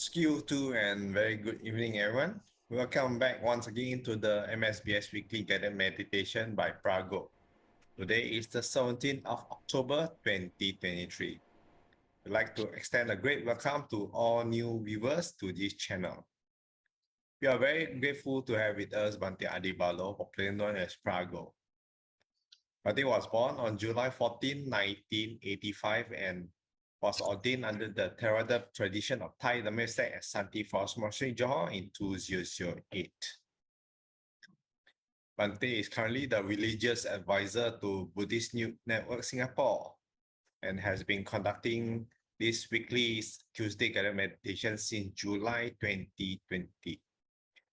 Skill 2 and very good evening, everyone. Welcome back once again to the MSBS Weekly Guided Meditation by Phra Goh. Today is the 17th of October 2023. I'd like to extend a great welcome to all new viewers to this channel. We are very grateful to have with us Bhante Adhibalo, popularly known as Phra Goh. Bhante was born on July 14, 1985 and was ordained under the Theravada tradition of Thai Dhamma sect at Satipatthana Monastery, Johor in 2008. Bhante is currently the religious advisor to Buddhist Youth Network Singapore and has been conducting this weekly Tuesday guided meditation since July 2020.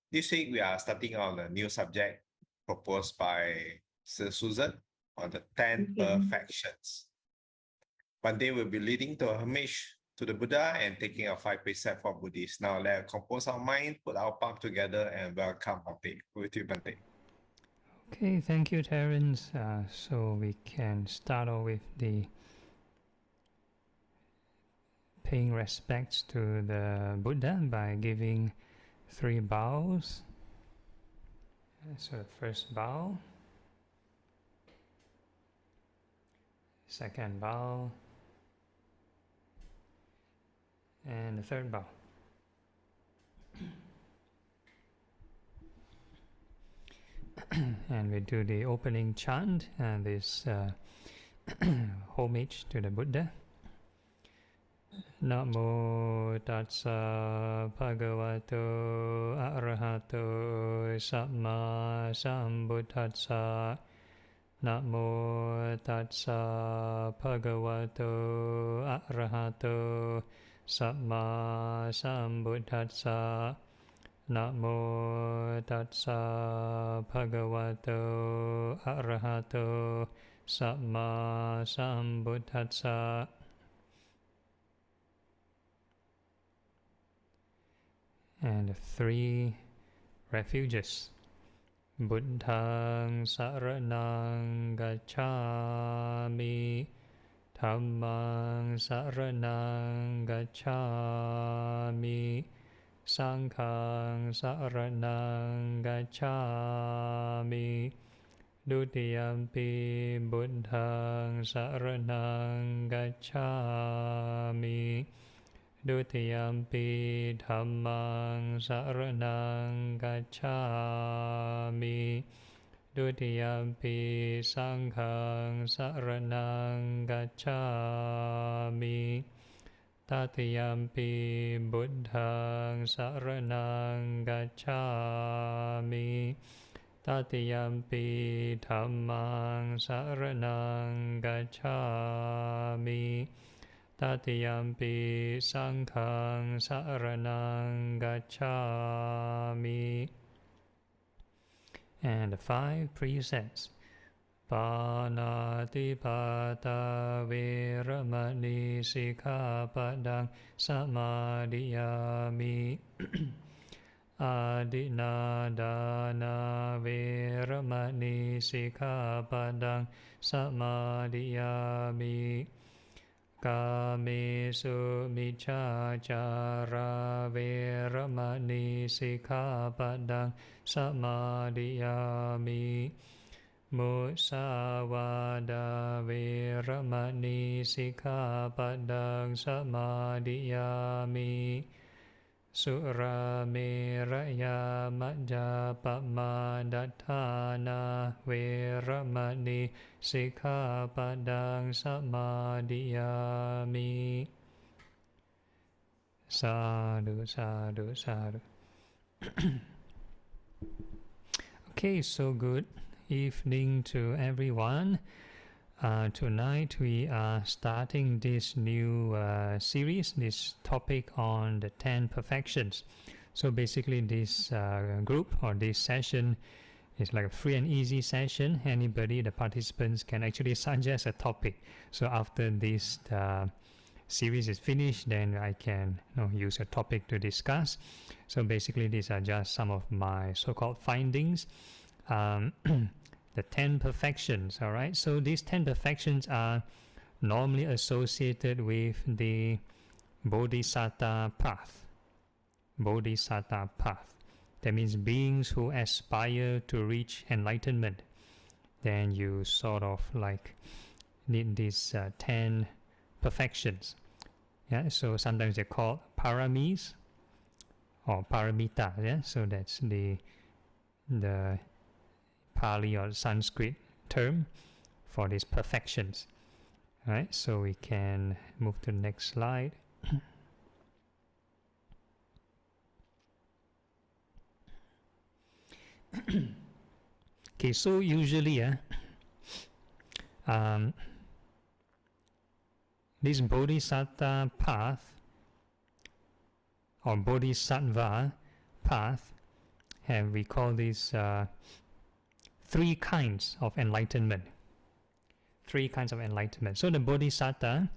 This week, we are starting on a new subject proposed by Sir Susan on the 10 perfections. Bhante will be leading to a homage to the Buddha and taking a 5 precept for Buddhists. Now let's compose our mind, put our palm together and welcome Bhante. With you, Bhante. Okay, thank you, Terence. So we can start off with the paying respects to the Buddha by giving 3 bows. So the first bow, second bow, and the third bow. And we do the opening chant and this homage to the Buddha. Namo Tassa Bhagavato Arahato Samma Sambuddhassa. Namo Tassa Bhagavato Arahato Samma Sambuddhassa. Namo Tassa Bhagavato Arahato Samma Sambuddhassa. And 3 refuges. Buddhaṃ saraṇaṃ gacchāmi, Dhammaṃ saraṇaṃ gacchāmi, Saṅghāṃ saraṇaṃ gacchāmi, Dutiyampi Buddhaṃ saraṇaṃ gacchāmi, Dutiyampi Dhammaṃ saraṇaṃ gacchāmi, Dutiyampi Saṅghāṃ saraṇaṃ gacchāmi, Tatiyampi Buddhaṃ saraṇaṃ gacchāmi, Tatiyampi Dhammaṃ saraṇaṃ gacchāmi, Tatiyampi Saṅghāṃ saraṇaṃ gacchāmi. And the 5 precepts. Pāṇātipātā vēramani sikkhapadang samadhiyāmi. Adinādāna vēramani sikkhapadang samadhiyāmi. Kāmesu micchācārā vēramani sikkhapadang samadhiyāmi. Musāvādā vēramani sikkhapadang samadhiyāmi. Suramēraya majjapamādāṭṭhāna vēramani sikkhapadang samadhiyāmi. Sadhu, sadhu, sadhu. Okay, so good evening to everyone. Tonight we are starting this new series, this topic on the 10 perfections. So basically this group or this session is like a free and easy session. Anybody, the participants, can actually suggest a topic. So after this series is finished, then I can use a topic to discuss. So basically these are just some of my so-called findings. The 10 perfections, all right? So these 10 perfections are normally associated with the Bodhisattva path, Bodhisattva path. That means beings who aspire to reach enlightenment. Then you sort of like need these 10 perfections. Yeah, so sometimes they're called paramis or Pāramitā. Yeah, so that's the Pali or Sanskrit term for these perfections. Right, so we can move to the next slide. Okay, so usually this Bodhisattva path or Bodhisattva path we call these 3 kinds of enlightenment. 3 kinds of enlightenment. So the Bodhisattva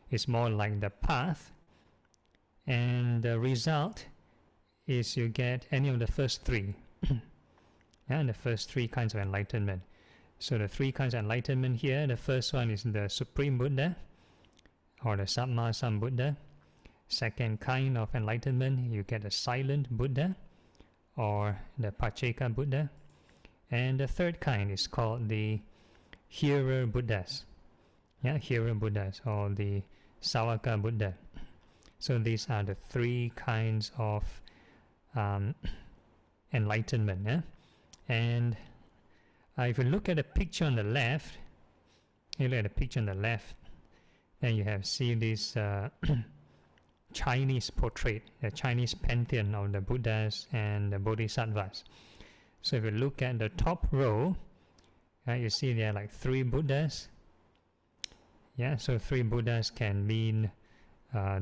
is more like the path, and the result is you get any of the first 3. Yeah, the first 3 kinds of enlightenment. So the 3 kinds of enlightenment here, the first one is the Supreme Buddha or the Sammā Sambuddha. Second kind of enlightenment, you get the Silent Buddha or the Pacceka Buddha. And the third kind is called the Hearer Buddhas. Yeah, Hearer Buddhas or the Sāvaka Buddha. So these are the 3 kinds of enlightenment. Yeah? And if you look at the picture on the left, then you have seen this Chinese portrait, the Chinese pantheon of the Buddhas and the Bodhisattvas. So if you look at the top row, you see there are like 3 Buddhas. Yeah, so 3 Buddhas can mean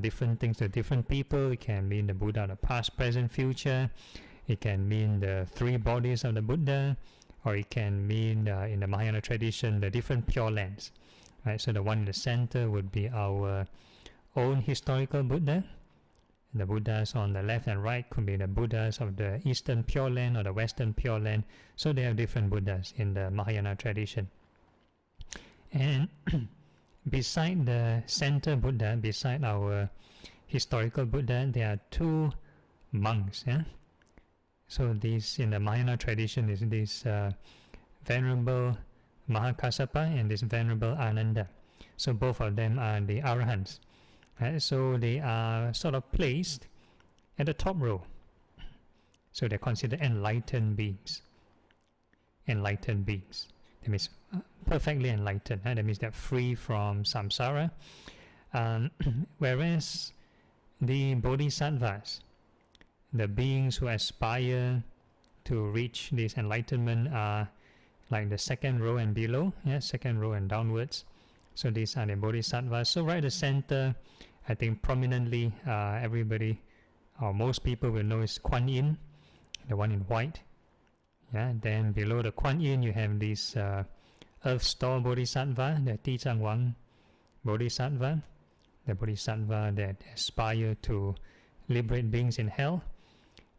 different things to different people. It can mean the Buddha of the past, present, future. It can mean the 3 bodies of the Buddha, or it can mean in the Mahayana tradition the different Pure Lands. Right, so the one in the center would be our own historical Buddha. And the Buddhas on the left and right could be the Buddhas of the Eastern Pure Land or the Western Pure Land. So they have different Buddhas in the Mahayana tradition. And beside the center Buddha, beside our historical Buddha, there are 2 monks. Yeah? So these in the Mahayana tradition is this Venerable Mahakassapa and this Venerable Ananda. So both of them are the Arahants. Right? So they are sort of placed at the top row. So they're considered enlightened beings. Enlightened beings. That means perfectly enlightened. That means they're free from samsara. Whereas the Bodhisattvas, the beings who aspire to reach this enlightenment, are like the second row and below. Yeah, second row and downwards. So these are the Bodhisattvas. So right at the center, I think prominently everybody or most people will know is Kuan Yin, the one in white. Yeah. Then below the Kuan Yin, you have this Earth Store Bodhisattva, the Ti-Chang Wang Bodhisattva, the Bodhisattva that aspire to liberate beings in hell.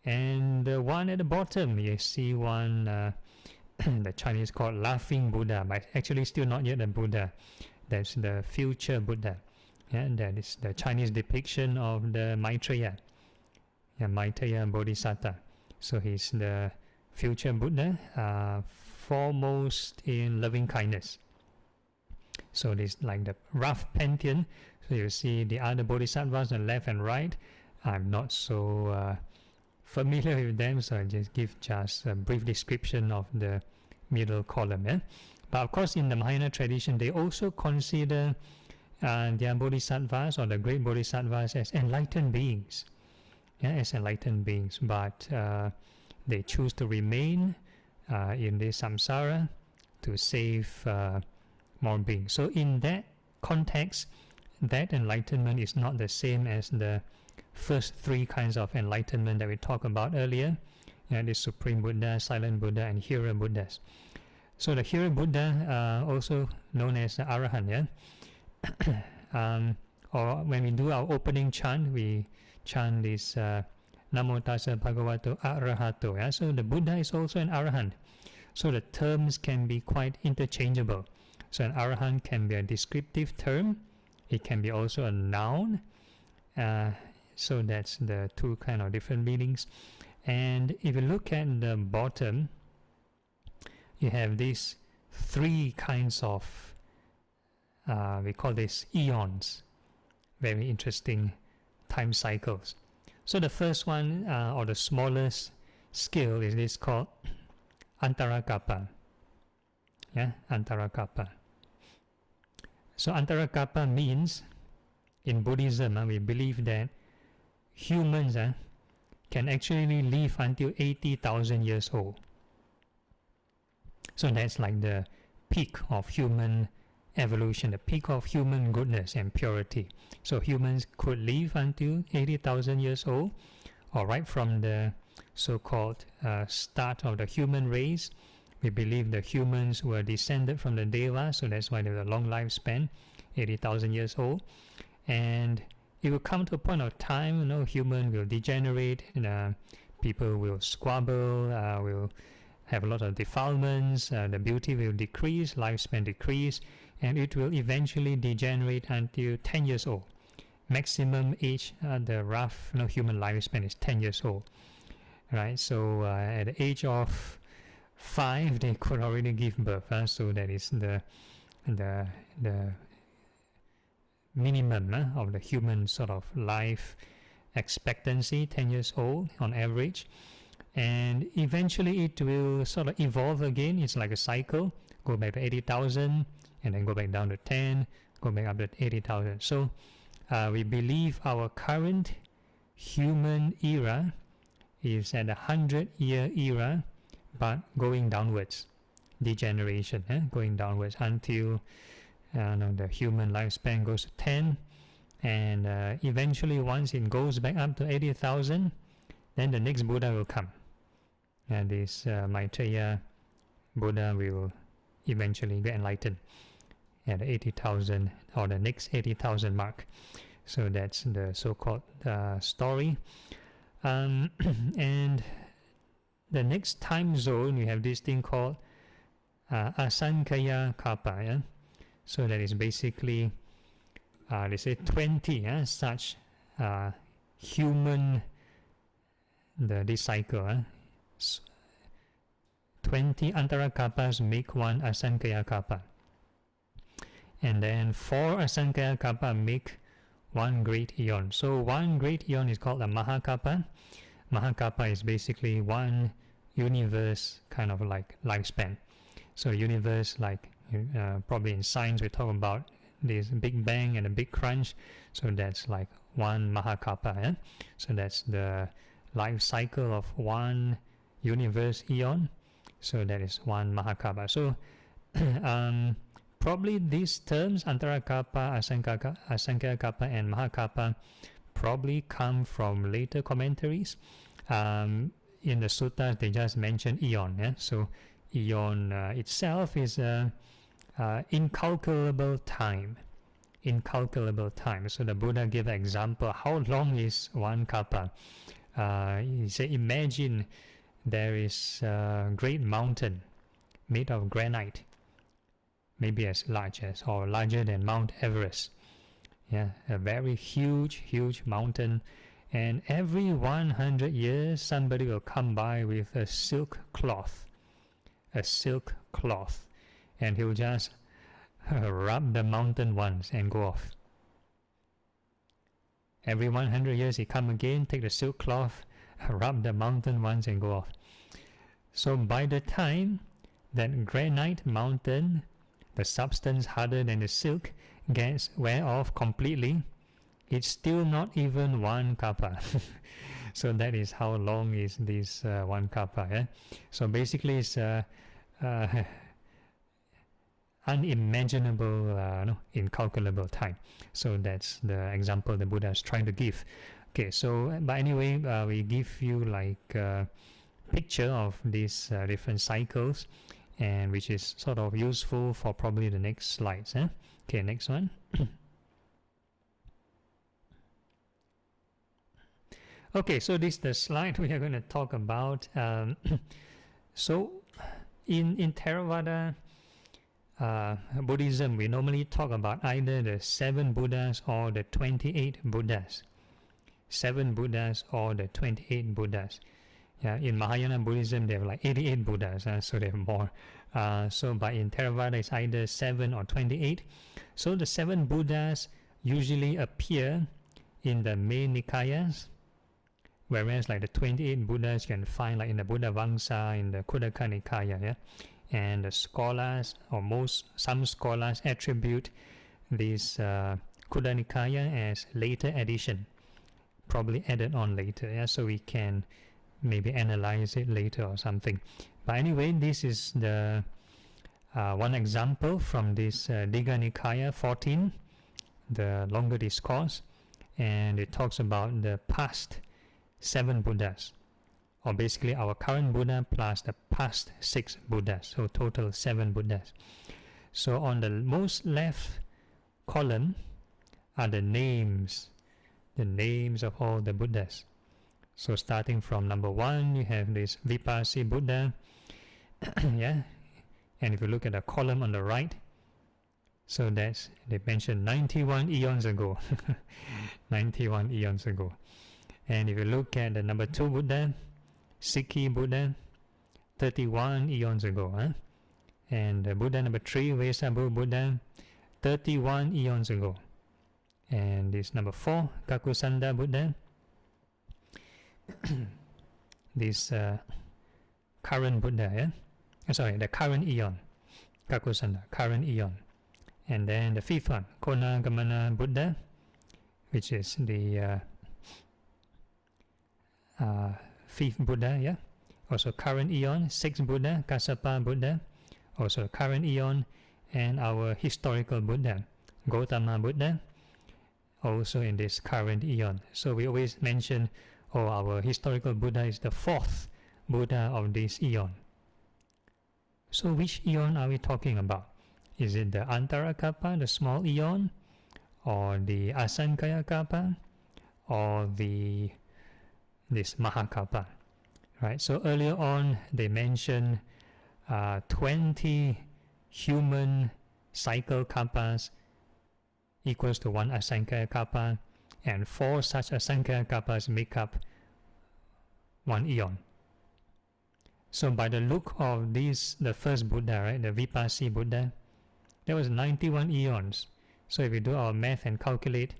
And the one at the bottom, you see one, the Chinese called Laughing Buddha, but actually still not yet a Buddha. That's the future Buddha. Yeah, that is the Chinese depiction of the Maitreya. Yeah, Maitreya Bodhisattva. So he's the future Buddha, foremost in loving kindness. So this like the rough pantheon. So you see the other Bodhisattvas on the left and right. I'm not so familiar with them, so I just give a brief description of the middle column. Yeah? But of course, in the Mahayana tradition, they also consider their Bodhisattvas or the great Bodhisattvas as enlightened beings. Yeah, as enlightened beings, but they choose to remain in the samsara to save more beings. So in that context, that enlightenment is not the same as the first 3 kinds of enlightenment that we talked about earlier. Yeah, the Supreme Buddha, Silent Buddha, and Hearer Buddhas. So the Hearer Buddha, also known as the Arahant, yeah? Or when we do our opening chant, we chant this Namo Tassa Bhagavato Arahato. Yeah? So the Buddha is also an Arahant. So the terms can be quite interchangeable. So an Arahant can be a descriptive term. It can be also a noun. So that's the two kind of different meanings. And if you look at the bottom, you have these three kinds of, we call this eons, very interesting time cycles. So the first one, or the smallest scale, is this called Antarakapa. Yeah, Antarakapa. So Antarakapa means, in Buddhism, we believe that humans can actually live until 80,000 years old. So that's like the peak of human evolution, the peak of human goodness and purity. So humans could live until 80,000 years old, or right from the so-called start of the human race. We believe the humans were descended from the Deva, so that's why they have a long lifespan, 80,000 years old. And it will come to a point of time, human will degenerate, people will squabble, will have a lot of defilements, the beauty will decrease, lifespan decrease, and it will eventually degenerate until 10 years old. Maximum age, the rough human lifespan is 10 years old. Right, so at the age of 5, they could already give birth. So that is the minimum of the human sort of life expectancy, 10 years old on average. And eventually it will sort of evolve again. It's like a cycle, go back to 80,000 and then go back down to 10, go back up to 80,000. So we believe our current human era is at a 100-year era, but going downwards, degeneration, going downwards until the human lifespan goes to 10, and eventually once it goes back up to 80,000, then the next Buddha will come, and this Maitreya Buddha will eventually get enlightened at 80,000 or the next 80,000 mark. So that's the so-called story. And the next time zone, we have this thing called Asankhaya Kappa. Yeah? So that is basically, they say 20 such human, this cycle. 20 Antara Kappas make one Asankhaya Kappa. And then 4 Asankhaya Kappa make one great eon. So one great eon is called a Maha Kappa. Maha Kappa is basically one universe kind of like lifespan. So universe, like probably in science we talk about this Big Bang and a Big Crunch. So that's like one Maha Kappa. Yeah? So that's the life cycle of one universe eon. So that is one Maha Kappa. So probably these terms, Antara Kappa, Asankhya Kappa, and Maha Kappa, probably come from later commentaries. In the suttas, they just mention eon. Yeah? So eon itself is incalculable time. Incalculable time. So the Buddha gave an example. How long is one kappa? He said, imagine there is a great mountain made of granite, maybe as large as or larger than Mount Everest. Yeah, a very huge mountain, and every 100 years somebody will come by with a silk cloth, and he'll just rub the mountain once and go off. Every 100 years he come again, take the silk cloth, rub the mountain once and go off. So by the time that granite mountain, the substance harder than the silk, gets wear off completely, it's still not even one kappa. So that is how long is this one kappa. Yeah? So basically it's unimaginable, incalculable time. So that's the example the Buddha is trying to give. Okay, so but anyway, we give you like a picture of these different cycles, and which is sort of useful for probably the next slides. Okay, next one. Okay, so this is the slide we are going to talk about. So in Theravada Buddhism, we normally talk about either the 7 Buddhas or the 28 Buddhas. 7 Buddhas or the 28 Buddhas. Yeah, in Mahayana Buddhism, they have like 88 Buddhas, so they have more. But in Theravada, it's either 7 or 28. So the 7 Buddhas usually appear in the main Nikayas, whereas like the 28 Buddhas you can find like in the Buddha Vamsa, in the Khuddaka Nikaya. Yeah? And the scholars, or some scholars attribute this Khuddaka Nikaya as later addition, probably added on later. Yeah? So we can maybe analyze it later or something. But anyway, this is the one example from this Digha Nikaya 14, the longer discourse, and it talks about the past 7 Buddhas, or basically our current Buddha plus the past 6 Buddhas, so total 7 Buddhas. So on the most left column are the names of all the Buddhas. So starting from number 1, you have this Vipassi Buddha. Yeah, and if you look at the column on the right, so that's, they mentioned 91 eons ago. 91 eons ago. And if you look at the number 2 Buddha, Sikhi Buddha, 31 eons ago. And the Buddha number 3, Vesabu Buddha, 31 eons ago. And this number 4, Kakusanda Buddha, this current Buddha, the current eon, Kakusanda, current eon. And then the 5th one, Konagamana Buddha, which is the 5th Buddha, also current eon. 6th Buddha, Kassapa Buddha, also current eon. And our historical Buddha, Gautama Buddha, also in this current eon. So we always mention, our historical Buddha is the 4th Buddha of this eon. So which eon are we talking about? Is it the Antarakapa, the small eon, or the Asankaya Kappa, or this Mahakapa? Right. So earlier on they mentioned 20 human cycle kappas equals to 1 Asankaya Kappa, and 4 such Asankaya Kappas make up 1 eon. So by the look of this, the first Buddha, right, the Vipassi Buddha, there was 91 eons. So if we do our math and calculate,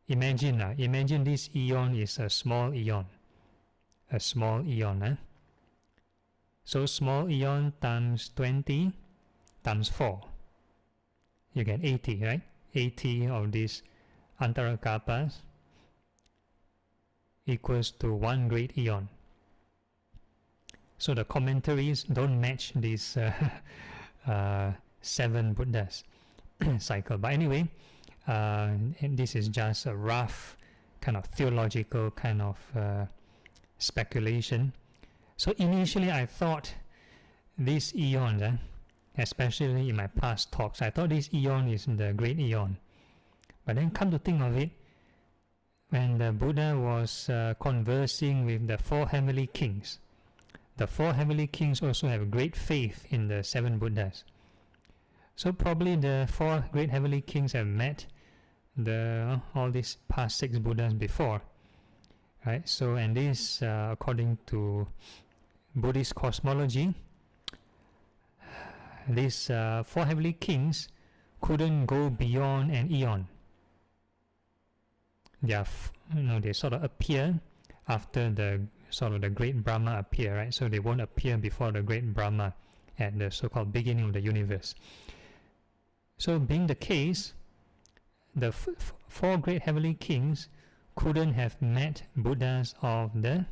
imagine this eon is a small eon. A small eon. So small eon times 20 times 4. You get 80, right? 80 of these Antarakappas equals to 1 great eon. So the commentaries don't match these 7 Buddhas cycle. But anyway, and this is just a rough kind of theological kind of speculation. So initially I thought this eon, especially in my past talks, I thought this eon is the great eon. But then come to think of it, when the Buddha was conversing with the 4 heavenly kings, the 4 heavenly kings also have great faith in the 7 Buddhas. So probably the 4 great heavenly kings have met all these past 6 Buddhas before, right? So, and this, according to Buddhist cosmology, these 4 heavenly kings couldn't go beyond an eon. They sort of appear after the great Brahma appear, right? So they won't appear before the great Brahma at the so-called beginning of the universe. So being the case, the 4 great heavenly kings couldn't have met Buddhas of the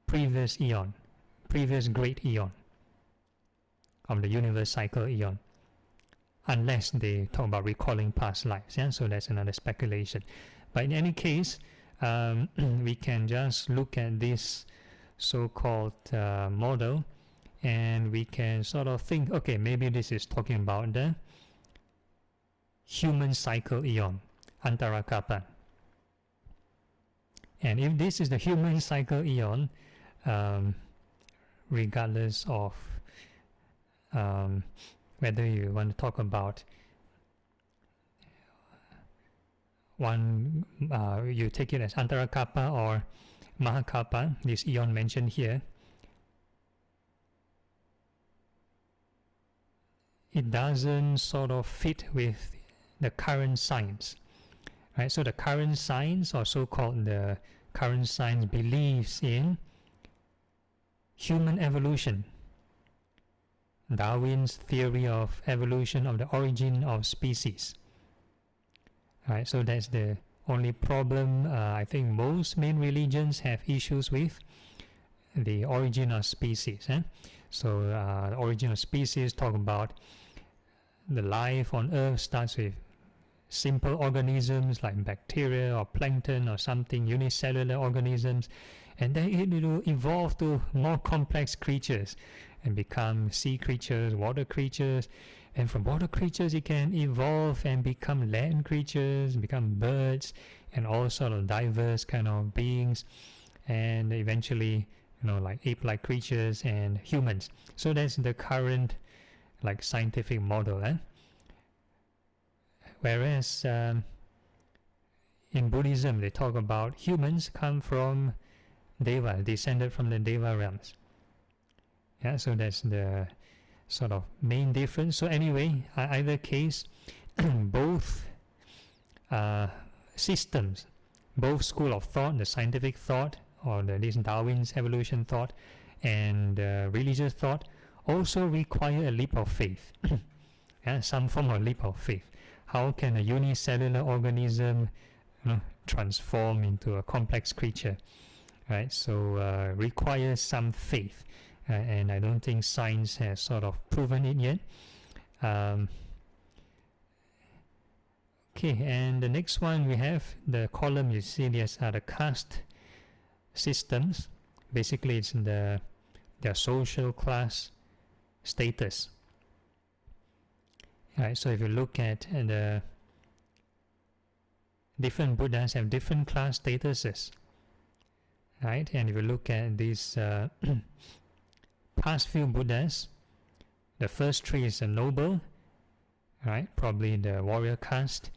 previous eon, previous great eon, of the universe cycle eon, unless they talk about recalling past lives. So that's another speculation. But in any case, we can just look at this so-called model, and we can sort of think, okay, maybe this is talking about the human cycle eon, Antarakapa. And if this is the human cycle eon, regardless of whether you want to talk about one, you take it as Antarakappa or Mahakappa, this eon mentioned here, it doesn't sort of fit with the current science, right? So the current science, or so-called the current science, believes in human evolution, Darwin's theory of evolution, of the origin of species. Right, so that's the only problem. I think most main religions have issues with the origin of species. So the origin of species talk about the life on Earth starts with simple organisms like bacteria or plankton or something, unicellular organisms, and then it will evolve to more complex creatures and become sea creatures, water creatures, and from water creatures it can evolve and become land creatures, become birds, and all sort of diverse kind of beings, and eventually, like ape-like creatures and humans. So that's the current like scientific model. Whereas in Buddhism they talk about humans come from Deva, descended from the Deva realms. Yeah, so that's the sort of main difference. So anyway, either case, both systems, both school of thought, the scientific thought or this Darwin's evolution thought, and religious thought, also require a leap of faith. Some form of leap of faith. How can a unicellular organism transform into a complex creature? Right, so requires some faith. And I don't think science has sort of proven it yet. Okay, and the next one we have the column. You see, these are the caste systems. Basically, it's their social class status. Right, so if you look at the different Buddhas have different class statuses. Right, and if you look at these past few Buddhas, the first three is a noble, right? Probably the warrior caste.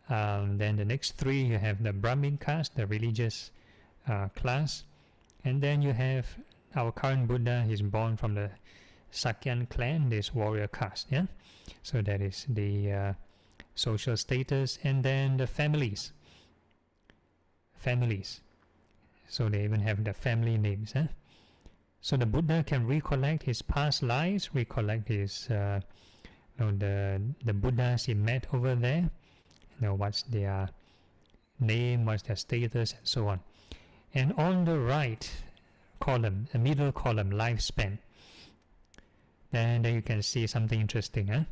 Then the next three, you have the Brahmin caste, the religious class. And then you have our current Buddha, he's born from the Sakyan clan, this warrior caste. Yeah, so that is the social status. And then the families. So they even have the family names. So the Buddha can recollect his past lives, recollect his the Buddhas he met over there, what's their name, what's their status, and so on. And on the right column, the middle column, lifespan, then you can see something interesting.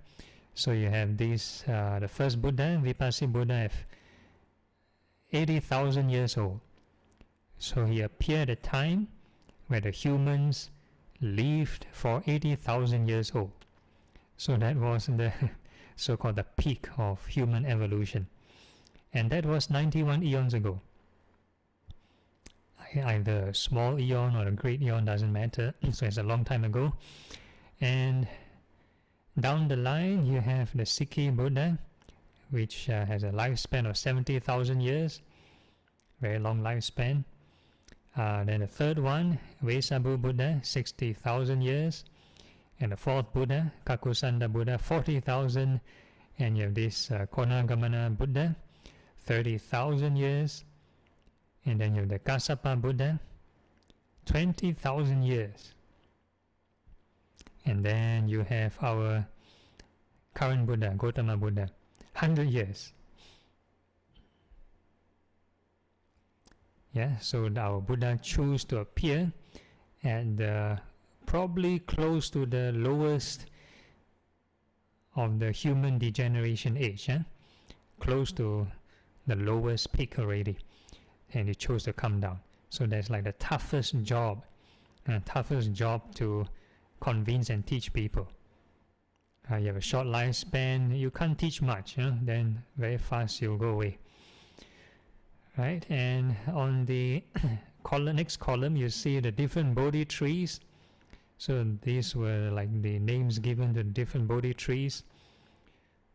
So you have this, the first Buddha, Vipassi Buddha, have 80,000 years old. So he appeared at a time where the humans lived for 80,000 years old. So that was the so-called the peak of human evolution. And that was 91 eons ago. Either a small eon or a great eon, doesn't matter. So it's a long time ago. And down the line you have the CK Buddha, which has a lifespan of 70,000 years. Very long lifespan. Then the third one, Vesabu Buddha, 60,000 years. And the fourth Buddha, Kakusanda Buddha, 40,000. And you have this Konagamana Buddha, 30,000 years. And then you have the Kassapa Buddha, 20,000 years. And then you have our current Buddha, Gautama Buddha, 100 years. Yeah, so our Buddha chose to appear at probably close to the lowest of the human degeneration age, close to the lowest peak already, and he chose to come down. So that's like the toughest job to convince and teach people. You have a short lifespan, you can't teach much, then very fast you'll go away. Right, and on the next column you see the different Bodhi trees. So these were like the names given to different Bodhi trees.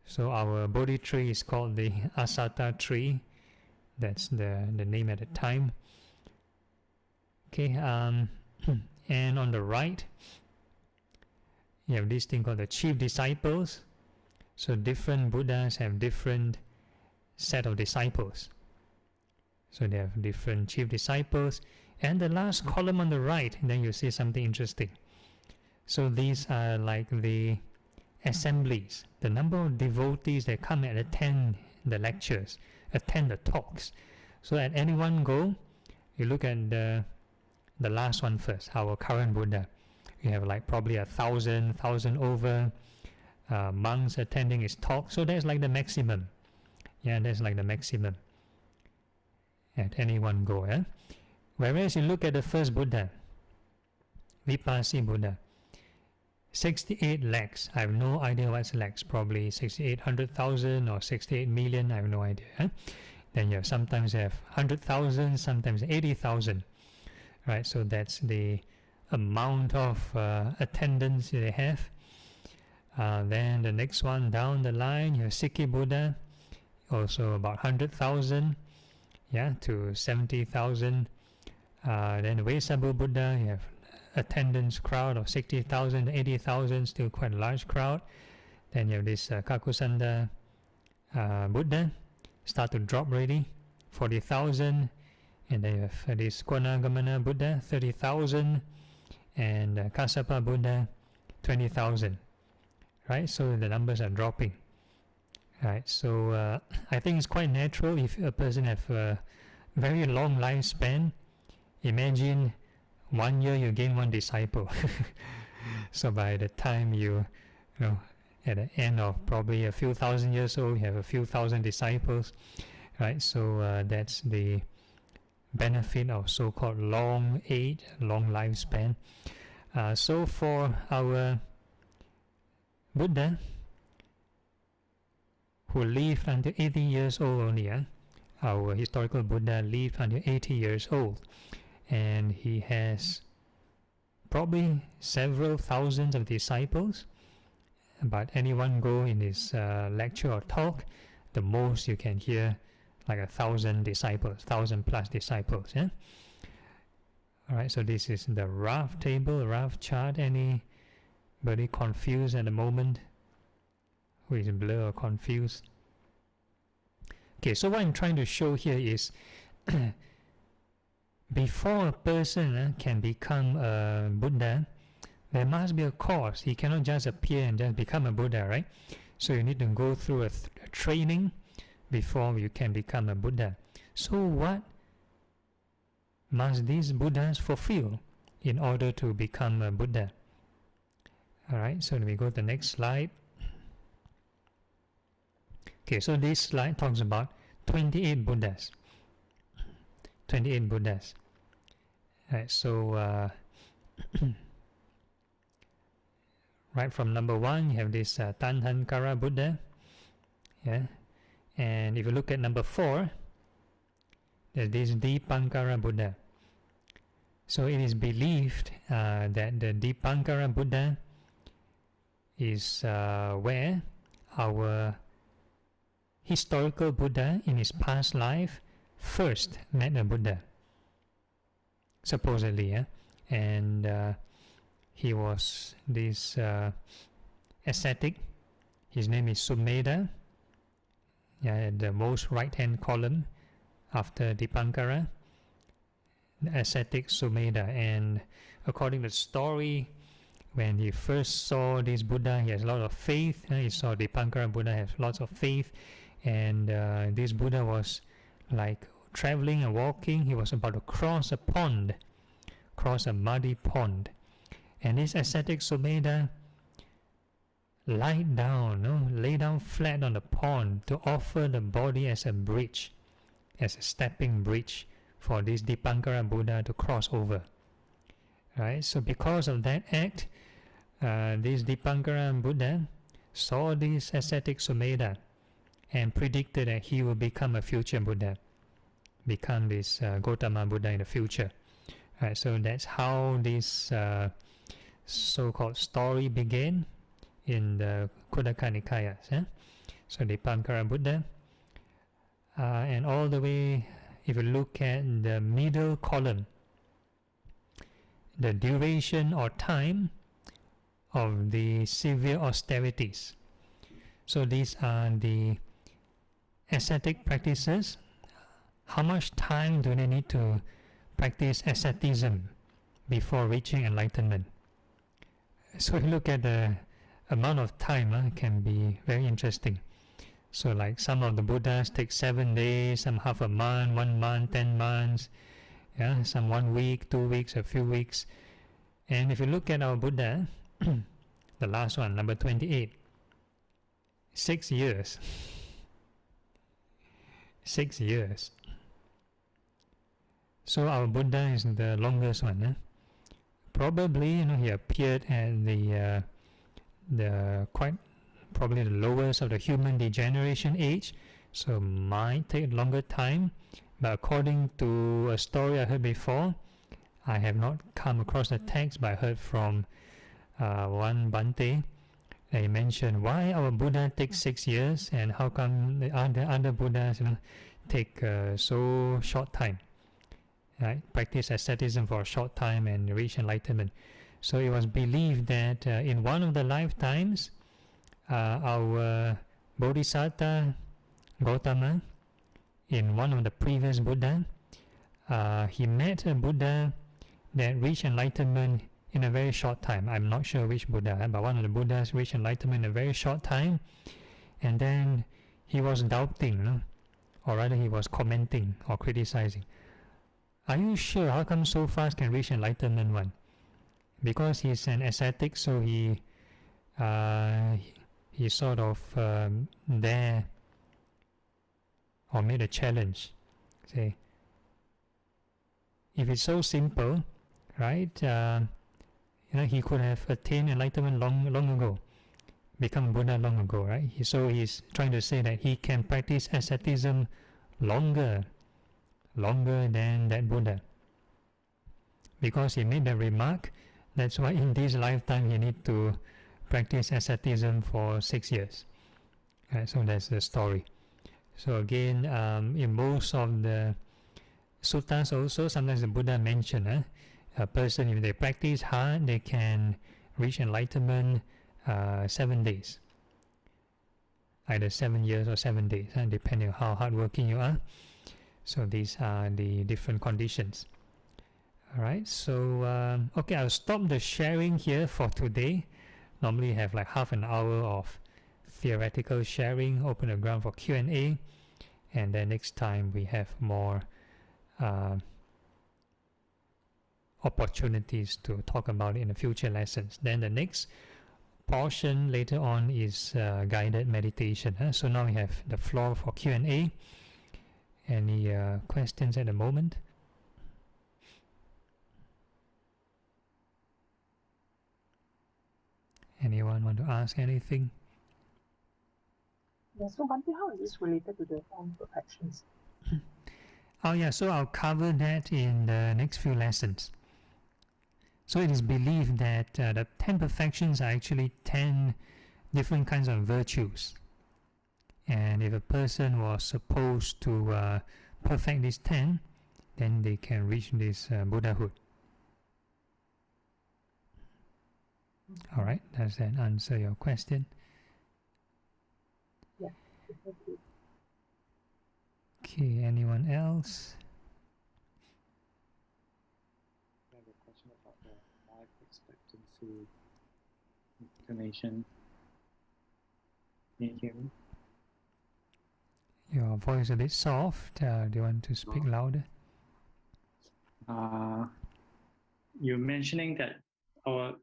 So our Bodhi tree is called the Asata tree, That's the name at the time. Okay, and on the right, you have this thing called the chief disciples. So different Buddhas have different set of disciples. So they have different chief disciples. And the last column on the right, then you see something interesting. So these are like the assemblies, the number of devotees that come and attend the lectures, attend the talks. So at any one go, you look at the last one first, our current Buddha. We have like probably 1,000 over monks attending his talk. So that's like the maximum. Yeah, that's like the maximum at any one go. Eh? Whereas you look at the first Buddha, Vipassi Buddha, 68 lakhs. I have no idea what's lakhs. Probably 6,800,000 or 68 million. I have no idea. Eh? Then you have sometimes you have 100,000, sometimes 80,000. Right. So that's the amount of attendance they have. Then the next one down the line, you have Sikhi Buddha, also about 100,000, yeah, to 70,000. Then Vesabu Buddha, you have attendance crowd of 60,000, 80,000, still quite a large crowd. Then you have this Kakusanda Buddha, start to drop already, 40,000. And then you have this Konagamana Buddha, 30,000. And Kassapa Buddha, 20,000. Right, so the numbers are dropping. Right, so I think it's quite natural if a person have a very long lifespan. Imagine 1 year you gain one disciple. So by the time you know, at the end of probably a few thousand years old, you have a few thousand disciples. Right, so that's the benefit of so-called long age, long lifespan. So for our Buddha, who lived until 80 years old only, our historical Buddha lived until 80 years old, and he has probably several thousands of disciples. But anyone go in his lecture or talk, the most you can hear like 1,000 disciples, 1,000 plus disciples. Yeah. All right. So this is the rough table, rough chart. Anybody confused at the moment? Who is blur or confused? Okay. So what I'm trying to show here is, before a person can become a Buddha, there must be a course. He cannot just appear and just become a Buddha, right? So you need to go through a training before you can become a Buddha. So what must these Buddhas fulfill in order to become a Buddha? Alright, so let me go to the next slide. Okay, so this slide talks about 28 Buddhas. 28 Buddhas. Alright, so right from number 1, you have this Tanhankara Buddha. Yeah. And if you look at number 4, there's this Dipankara Buddha. So it is believed that the Dipankara Buddha is where our historical Buddha in his past life first met a Buddha, supposedly. Yeah? And he was this ascetic. His name is Sumedha. Yeah, the most right-hand column after Dipankara, the ascetic Sumedha. And according to the story, when he first saw this Buddha, he has a lot of faith. He saw Dipankara Buddha has lots of faith, and this Buddha was like traveling and walking. He was about to cross a pond, cross a muddy pond, and this ascetic Sumedha lay down flat on the pond to offer the body as a bridge, as a stepping bridge for this Dipankara Buddha to cross over. Right? So because of that act, this Dipankara Buddha saw this ascetic Sumedha and predicted that he will become a future Buddha, become this Gautama Buddha in the future. Right? So that's how this so-called story began in the Khuddaka Nikayas. So Dipankara Buddha and all the way, if you look at the middle column, the duration or time of the severe austerities. So these are the ascetic practices. How much time do they need to practice asceticism before reaching enlightenment? So if you look at the amount of time, it can be very interesting. So like some of the Buddhas take 7 days, some half a month, 1 month, 10 months, yeah, some 1 week, 2 weeks, a few weeks. And if you look at our Buddha, the last one, number 28, 6 years. 6 years. So our Buddha is the longest one. Probably, he appeared at the quite probably the lowest of the human degeneration age, so might take longer time. But according to a story I heard before, I have not come across the text, but I heard from one Bhante. They mentioned why our Buddha takes 6 years and how come the other Buddhas take so short time, right? Practice asceticism for a short time and reach enlightenment. So it was believed that in one of the lifetimes, our Bodhisattva Gautama, in one of the previous Buddha, he met a Buddha that reached enlightenment in a very short time. I'm not sure which Buddha, but one of the Buddhas reached enlightenment in a very short time, and then he was doubting, or rather he was commenting or criticizing. Are you sure? How come so fast can reach enlightenment one? Because he's an ascetic, so he sort of there or made a challenge. Say, if it's so simple, right? He could have attained enlightenment long ago, become Buddha long ago, right? So he's trying to say that he can practice asceticism longer than that Buddha. Because he made that remark, that's why in this lifetime he need to practice asceticism for 6 years. Right, so that's the story. So again, in most of the suttas also, sometimes the Buddha mention a person, if they practice hard, they can reach enlightenment 7 days. Either 7 years or 7 days, depending on how hardworking you are. So these are the different conditions. Alright, so okay, I'll stop the sharing here for today. Normally have like half an hour of theoretical sharing, open the ground for Q&A, and then next time we have more opportunities to talk about it in the future lessons. Then the next portion later on is guided meditation. So now we have the floor for Q&A. Any questions at the moment? Anyone want to ask anything? Yeah, so Bhante, how is this related to the 10 perfections? Oh yeah, so I'll cover that in the next few lessons. So it is believed that the 10 perfections are actually 10 different kinds of virtues. And if a person was supposed to perfect these 10, then they can reach this Buddhahood. Alright, does that answer your question? Yeah, thank you. Okay, anyone else? I have a question about the life expectancy information. Can you hear me? Your voice is a bit soft. Do you want to speak louder? You're mentioning that our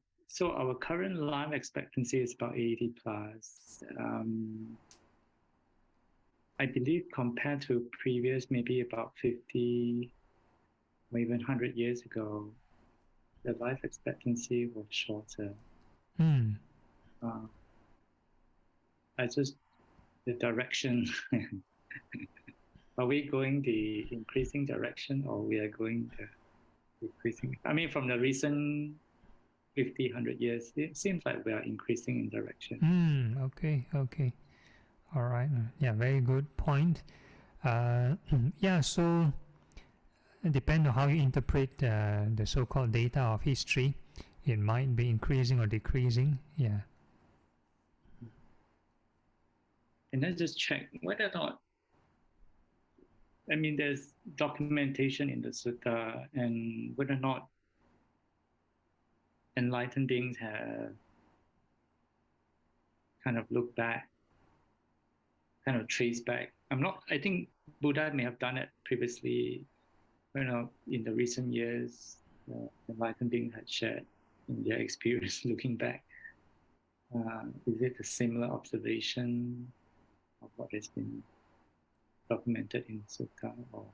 current life expectancy is about 80 plus. I believe compared to previous, maybe about 50 or even 100 years ago, the life expectancy was shorter. The direction, are we going the increasing direction or we are going the decreasing? I mean, from the recent 50, 100 years, it seems like we are increasing in direction. Okay. All right. Yeah, very good point. Yeah, so it depends on how you interpret the so-called data of history. It might be increasing or decreasing. Yeah. And let's just check whether or not, I mean, there's documentation in the sutta, and whether or not enlightened beings have kind of looked back, kind of traced back. I think Buddha may have done it previously, in the recent years, enlightened beings had shared in their experience looking back. Is it a similar observation of what has been documented in Sutta? Or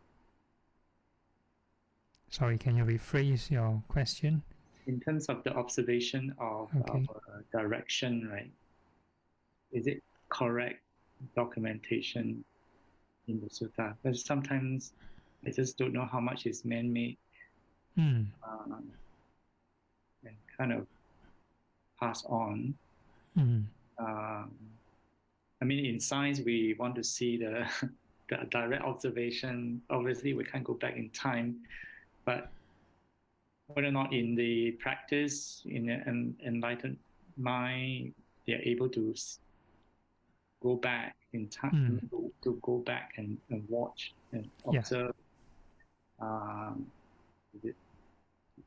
Sorry, can you rephrase your question? in terms of the observation of Okay. our direction, right? Is it correct documentation in the Sutta? Because sometimes I just don't know how much is man-made and kind of pass on. I mean, in science, we want to see the direct observation. Obviously, we can't go back in time, but whether or not in the practice, in an enlightened mind, they're able to go back in time, to go back and watch and observe.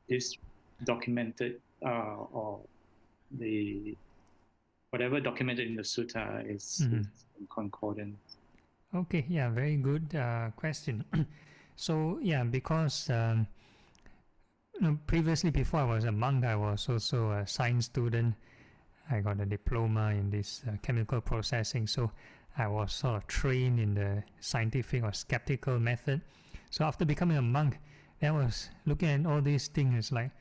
This documented or the whatever documented in the sutta is in concordance. Okay, yeah, very good question. So yeah, because previously, before I was a monk, I was also a science student. I got a diploma in this chemical processing, so I was sort of trained in the scientific or skeptical method. So after becoming a monk, I was looking at all these things, like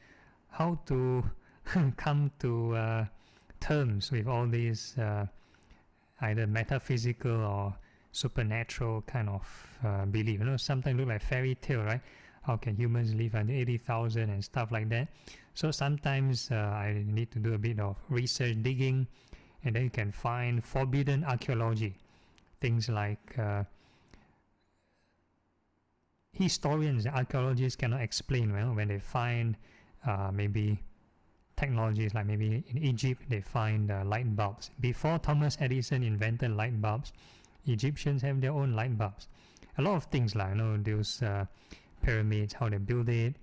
how to come to terms with all these either metaphysical or supernatural kind of belief. Sometimes look like fairy tale, right? How can humans live until 80,000 and stuff like that? So sometimes I need to do a bit of research digging, and then you can find forbidden archaeology. Things like historians and archaeologists cannot explain when they find maybe technologies, like maybe in Egypt they find light bulbs. Before Thomas Edison invented light bulbs, Egyptians have their own light bulbs. A lot of things like those pyramids, how they build it,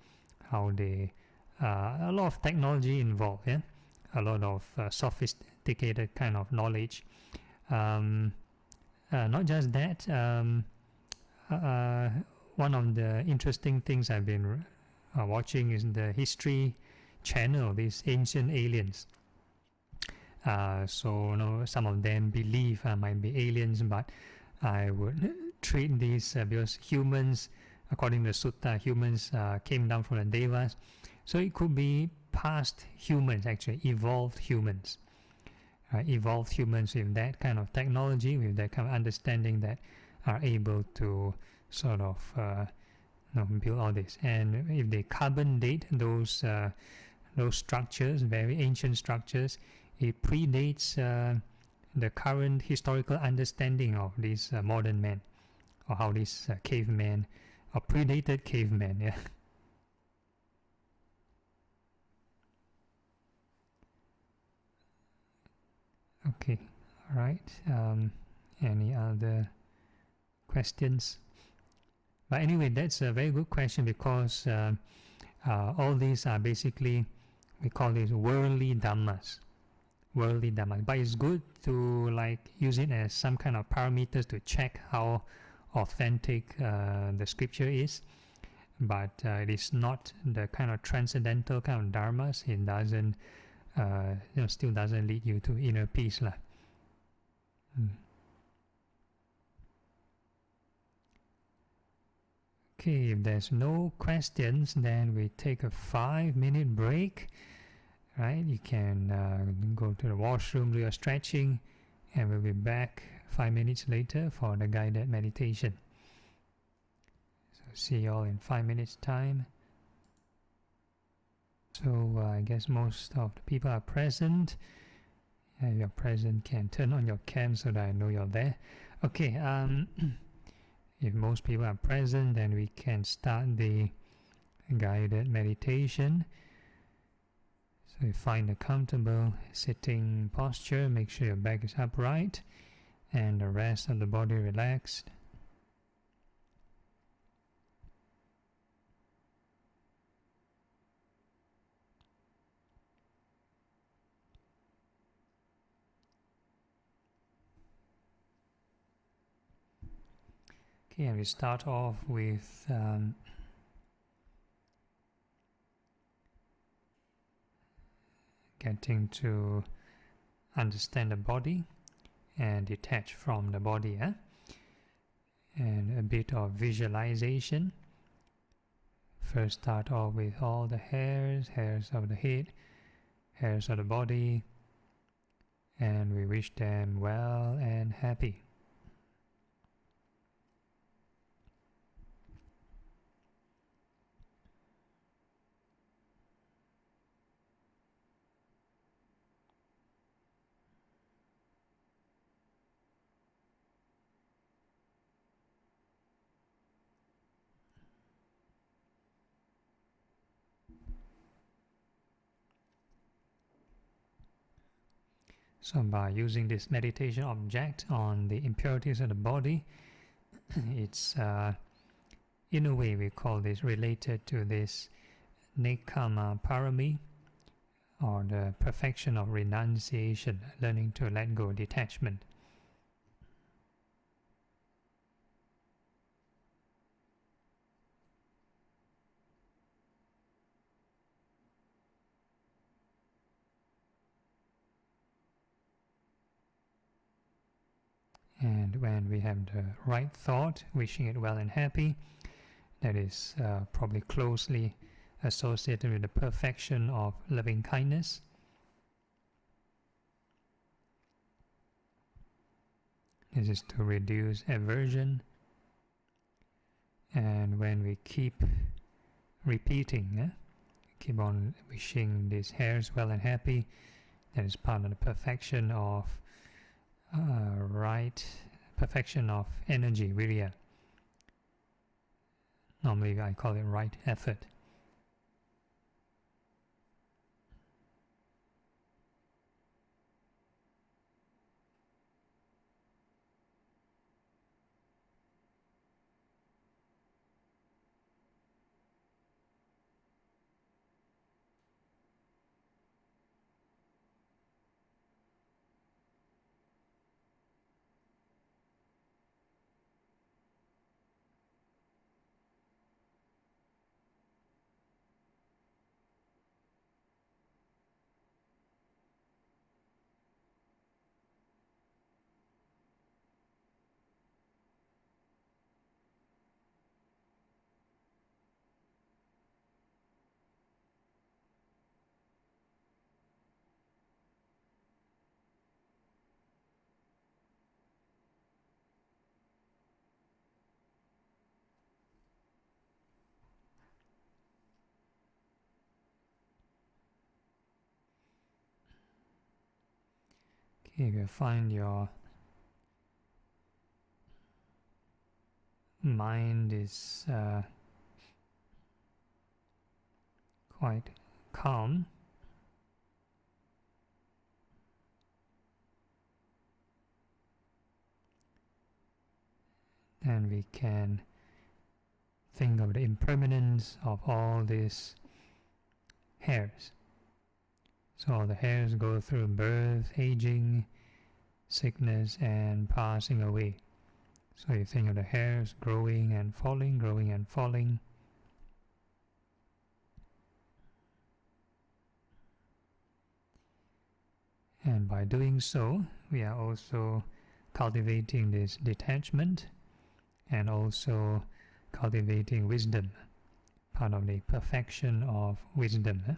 how they a lot of technology involved, yeah, a lot of sophisticated kind of knowledge. Not just that, one of the interesting things I've been watching is the History Channel, these ancient aliens. So some of them believe might be aliens, but I would treat these because humans, according to the Sutta, humans came down from the Devas. So it could be past humans, actually, evolved humans. Evolved humans with that kind of technology, with that kind of understanding, that are able to sort of build all this. And if they carbon date those structures, very ancient structures, it predates the current historical understanding of these modern men, or how these cavemen, or predated cavemen, yeah. Okay, all right. Any other questions? But anyway, that's a very good question, because all these are basically, we call these worldly dhammas. Worldly dhammas. But it's good to use it as some kind of parameters to check how authentic the scripture is. But it is not the kind of transcendental kind of dharmas. It doesn't, still doesn't lead you to inner peace, lah. Okay, if there's no questions, then we take a 5-minute break. Right, you can go to the washroom, do your stretching, and we'll be back 5 minutes later for the guided meditation. So see you all in 5 minutes time. So I guess most of the people are present. If you're present, can turn on your cam so that I know you're there. Okay, If most people are present, then we can start the guided meditation. So you find a comfortable sitting posture, make sure your back is upright and the rest of the body relaxed. Okay, and we start off with getting to understand the body and detach from the body, and a bit of visualization. First start off with all the hairs of the head, hairs of the body, and we wish them well and happy. So by using this meditation object on the impurities of the body, it's in a way we call this related to this Nekkhamma Parami, or the perfection of renunciation, learning to let go, detachment. And when we have the right thought, wishing it well and happy, that is probably closely associated with the perfection of loving kindness. This is to reduce aversion. And when we keep repeating, keep on wishing these hairs well and happy, that is part of the perfection of perfection of energy, virya. Normally I call it right effort. Okay, you find your mind is quite calm. Then we can think of the impermanence of all these hairs. So all the hairs go through birth, aging, sickness, and passing away. So you think of the hairs growing and falling, growing and falling. And by doing so, we are also cultivating this detachment and also cultivating wisdom, part of the perfection of wisdom.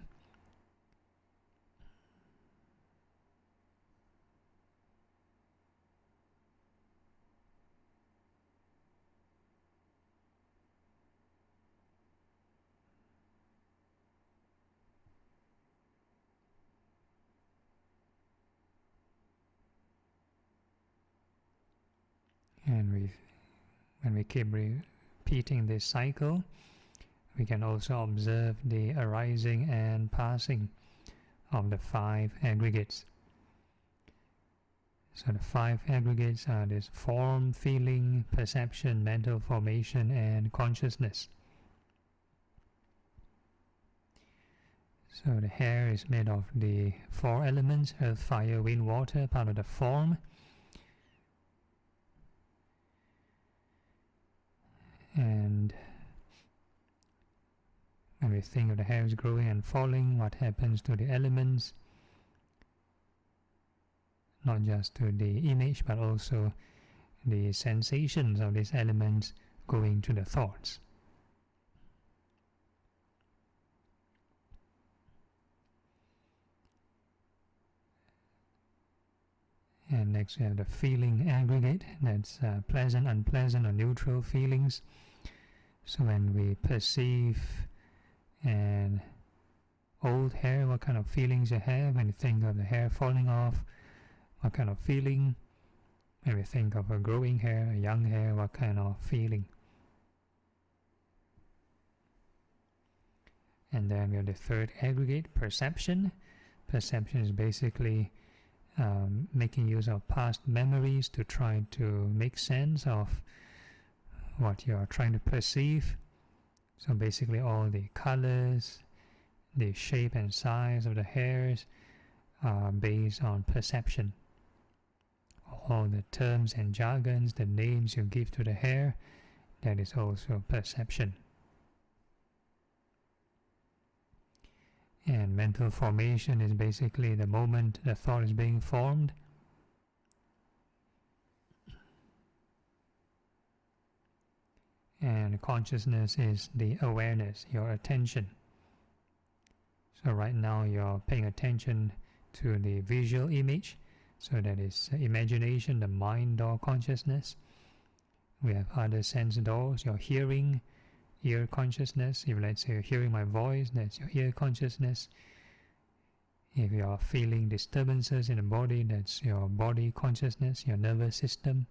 And we When we keep repeating this cycle, we can also observe the arising and passing of the 5 aggregates. So the 5 aggregates are this form, feeling, perception, mental formation, and consciousness. So the hair is made of the 4 elements: earth, fire, wind, water, part of the form. And when we think of the hairs growing and falling, what happens to the elements? Not just to the image, but also the sensations of these elements going to the thoughts. And next we have the feeling aggregate. That's pleasant, unpleasant, or neutral feelings. So when we perceive an old hair, what kind of feelings you have? When you think of the hair falling off, what kind of feeling? When we think of a growing hair, a young hair, what kind of feeling? And then we have the third aggregate, perception. Perception is basically making use of past memories to try to make sense of what you are trying to perceive. So basically all the colors, the shape and size of the hairs are based on perception. All the terms and jargons, the names you give to the hair, that is also perception. And mental formation is basically the moment the thought is being formed. And consciousness is the awareness, your attention. So right now you're paying attention to the visual image. So that is imagination, the mind or consciousness. We have other sense doors, your hearing, ear consciousness. If let's say you're hearing my voice, that's your ear consciousness. If you are feeling disturbances in the body, that's your body consciousness, your nervous system.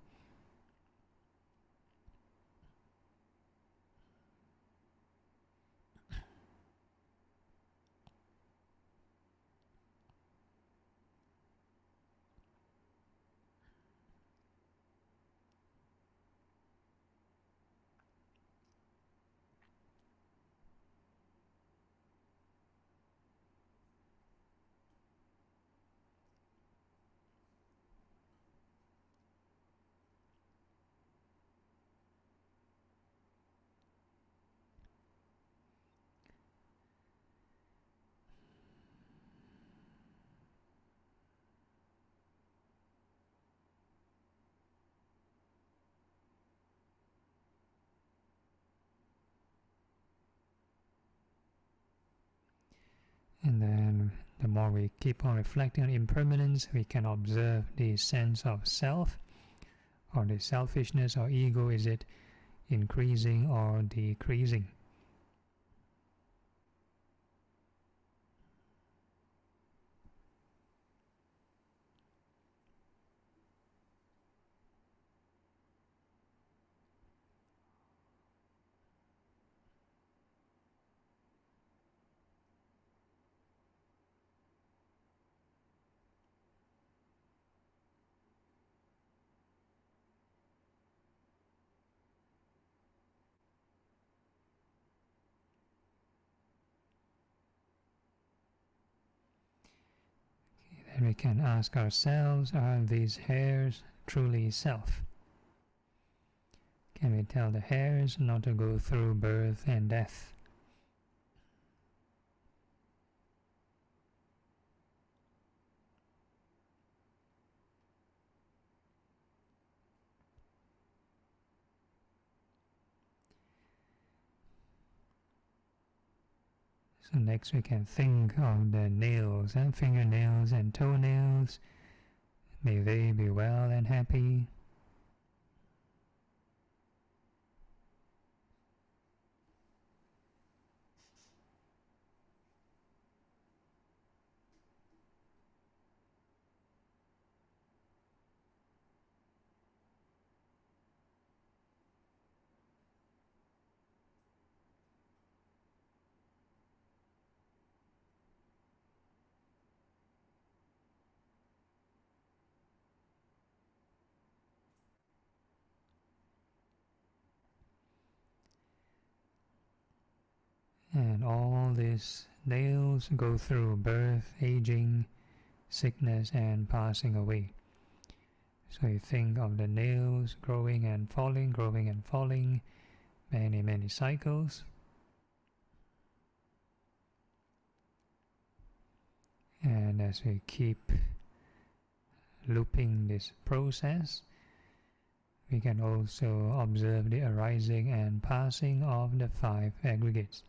And then the more we keep on reflecting on impermanence, we can observe the sense of self, or the selfishness or ego. Is it increasing or decreasing? Then we can ask ourselves, are these hairs truly self? Can we tell the hairs not to go through birth and death? So next we can think of the nails and fingernails and toenails. May they be well and happy. And all these nails go through birth, aging, sickness, and passing away. So you think of the nails growing and falling, many, many cycles. And as we keep looping this process, we can also observe the arising and passing of the 5 aggregates.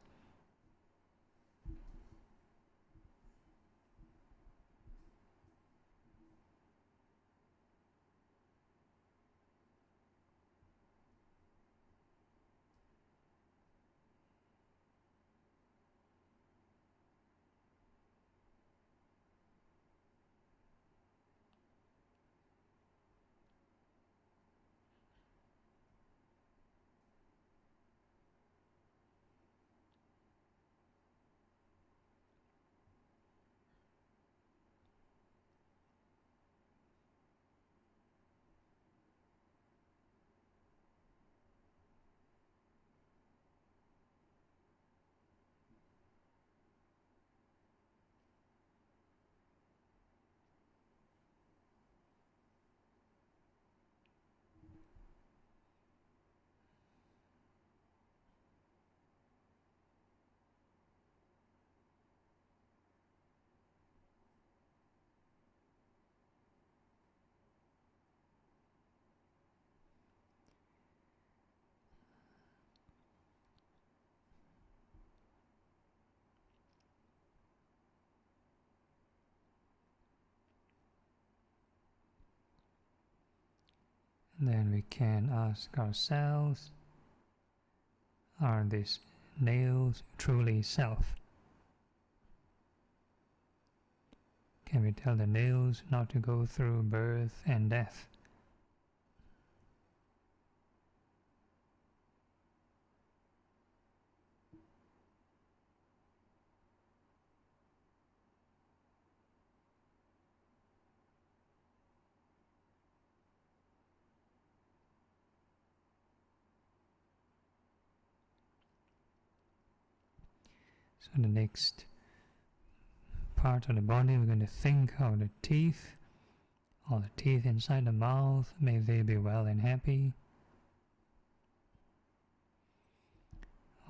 Then we can ask ourselves, are these nails truly self? Can we tell the nails not to go through birth and death? So the next part of the body, we're going to think of the teeth, all the teeth inside the mouth, may they be well and happy.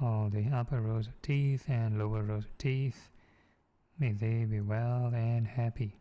All the upper rows of teeth and lower rows of teeth, may they be well and happy.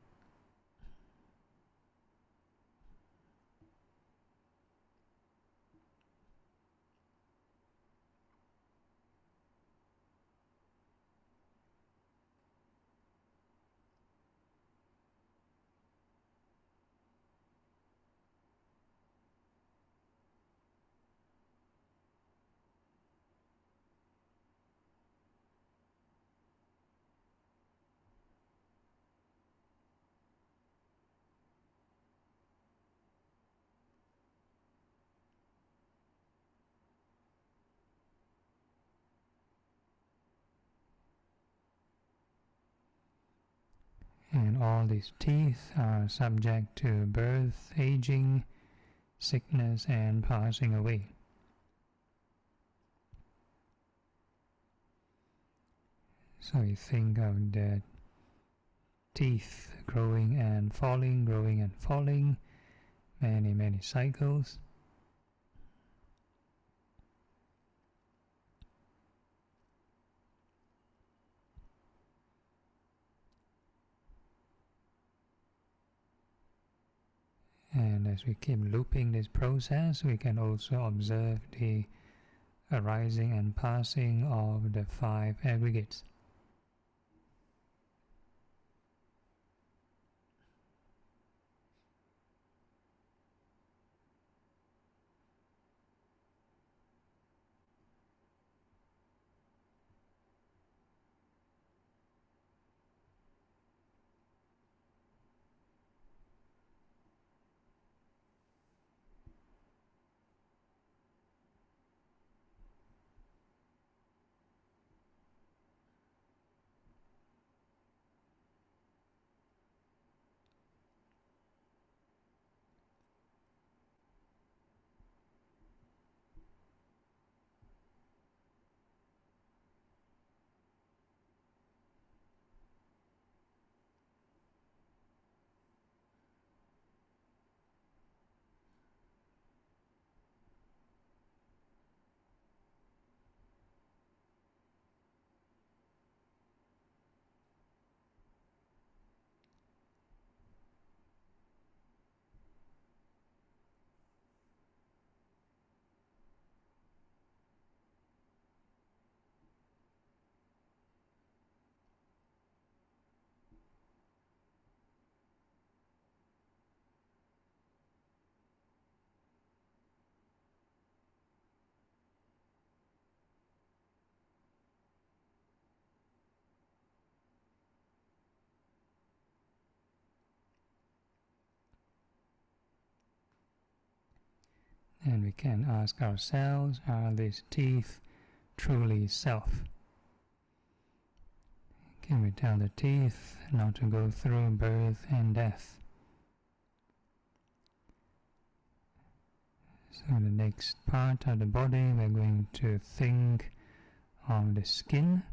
And all these teeth are subject to birth, aging, sickness, and passing away. So you think of the teeth growing and falling, many, many cycles. And as we keep looping this process, we can also observe the arising and passing of the 5 aggregates. And we can ask ourselves, are these teeth truly self? Can we tell the teeth not to go through birth and death? So the next part of the body, we're going to think of the skin.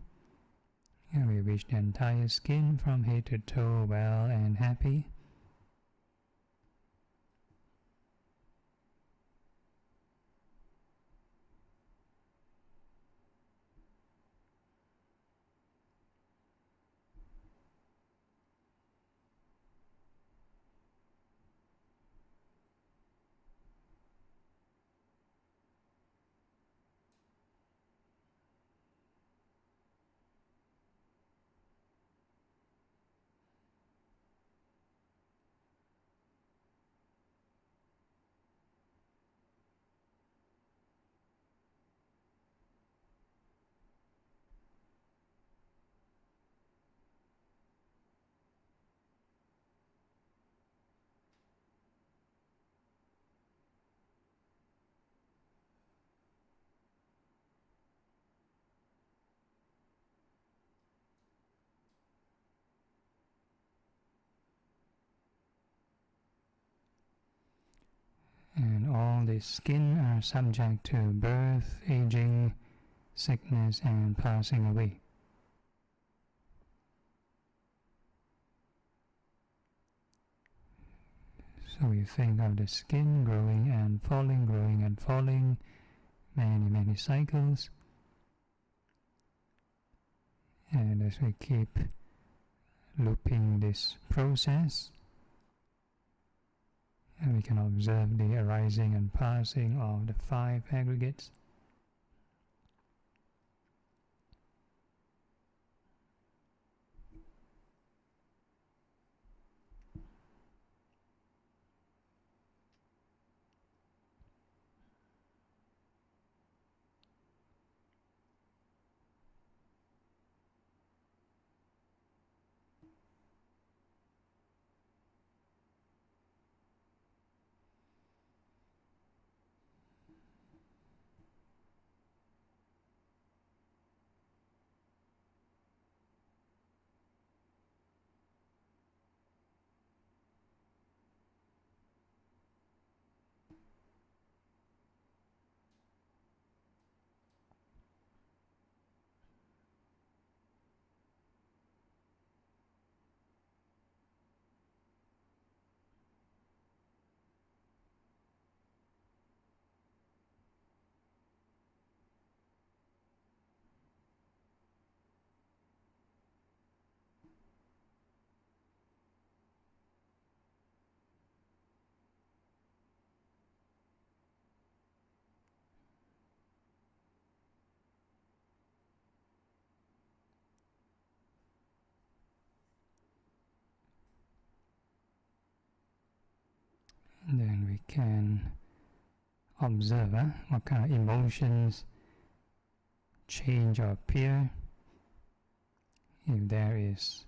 And we wish the entire skin from head to toe well and happy. And all the skin are subject to birth, aging, sickness, and passing away. So we think of the skin growing and falling, many cycles. And as we keep looping this process, and we can observe the arising and passing of the 5 aggregates. And then we can observe what kind of emotions change or appear. If there is,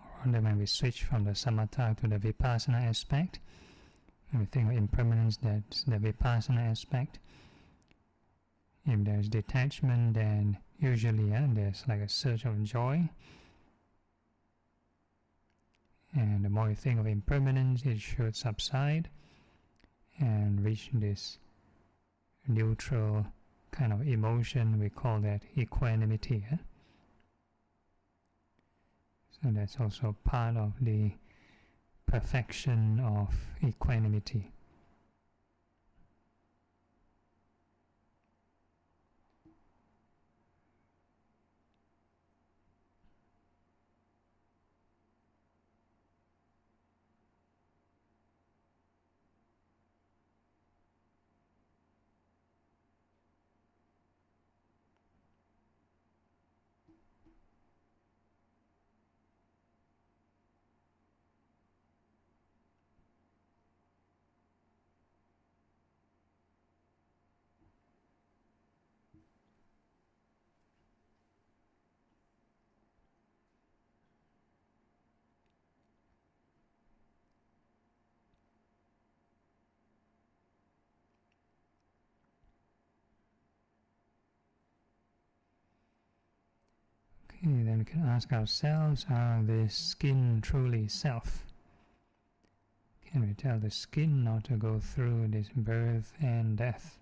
or rather when we switch from the samatha to the vipassana aspect, and we think of impermanence, that's the vipassana aspect. If there's detachment, then usually there's like a surge of joy. And the more you think of impermanence, it should subside and reach this neutral kind of emotion. We call that equanimity. So that's also part of the perfection of equanimity. we can ask ourselves, are this skin truly self? Can we tell the skin not to go through this birth and death?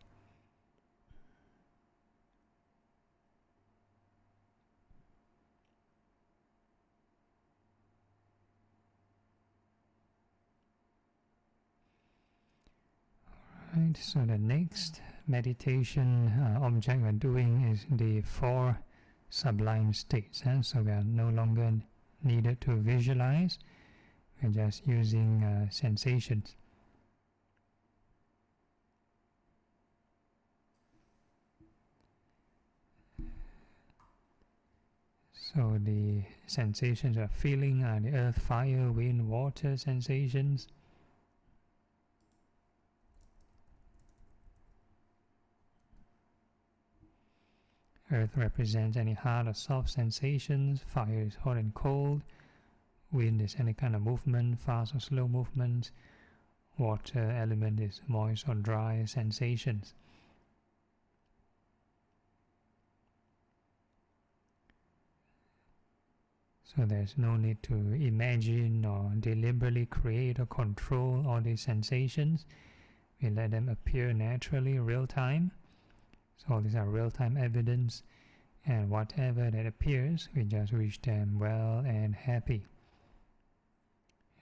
Right, so the next meditation object we're doing is the 4 sublime states. So we are no longer needed to visualize, we're just using sensations. So the sensations of feeling are the earth, fire, wind, water sensations. Earth represents any hard or soft sensations, fire is hot and cold, wind is any kind of movement, fast or slow movements, water element is moist or dry sensations. So there's no need to imagine or deliberately create or control all these sensations. We let them appear naturally, real time. So all these are real-time evidence, and whatever that appears, we just wish them well and happy.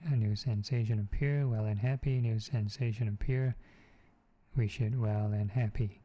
A new sensation appear, well and happy. New sensation appear, wish it well and happy.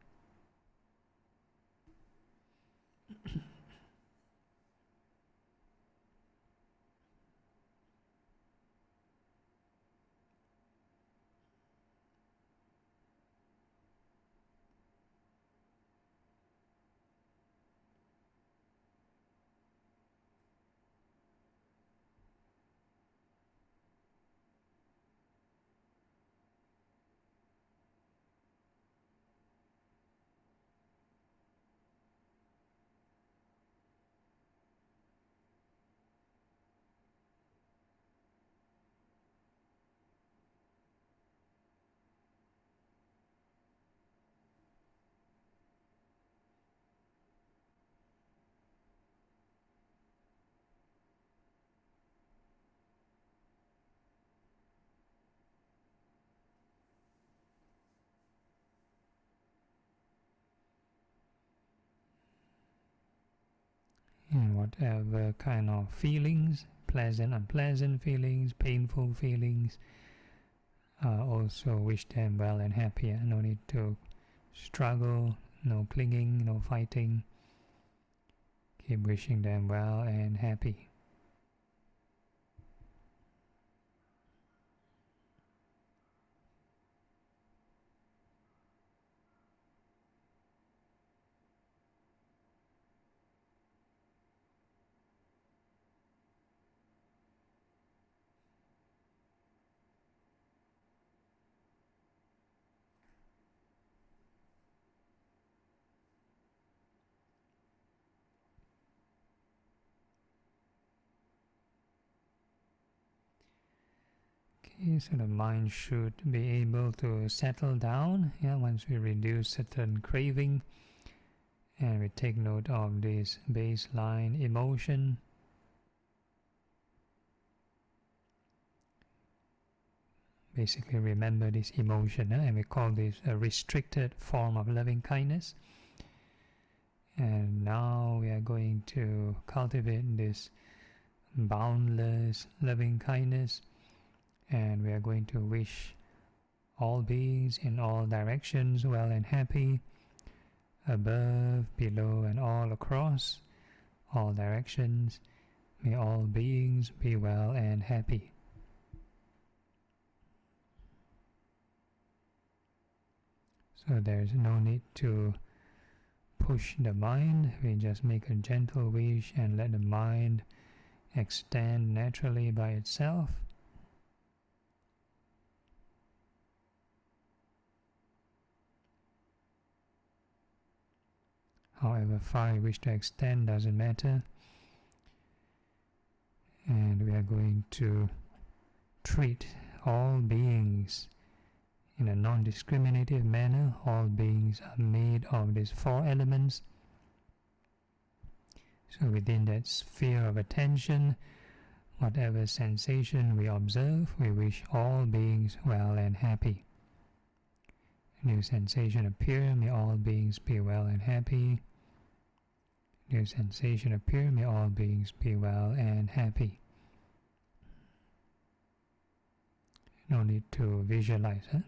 And whatever kind of feelings, pleasant, unpleasant feelings, painful feelings, also wish them well and happy. No need to struggle, no clinging, no fighting. Keep wishing them well and happy. Okay, so the mind should be able to settle down once we reduce certain craving, and we take note of this baseline emotion. Basically remember this emotion, and we call this a restricted form of loving kindness. And now we are going to cultivate this boundless loving kindness, and we are going to wish all beings in all directions well and happy, above, below, and all across all directions. May all beings be well and happy. So there's no need to push the mind. We just make a gentle wish and let the mind extend naturally by itself. However far you wish to extend doesn't matter. And we are going to treat all beings in a non-discriminative manner. All beings are made of these 4 elements. So within that sphere of attention, whatever sensation we observe, we wish all beings well and happy. New sensation appear, may all beings be well and happy. New sensation appear, may all beings be well and happy. No need to visualize, huh?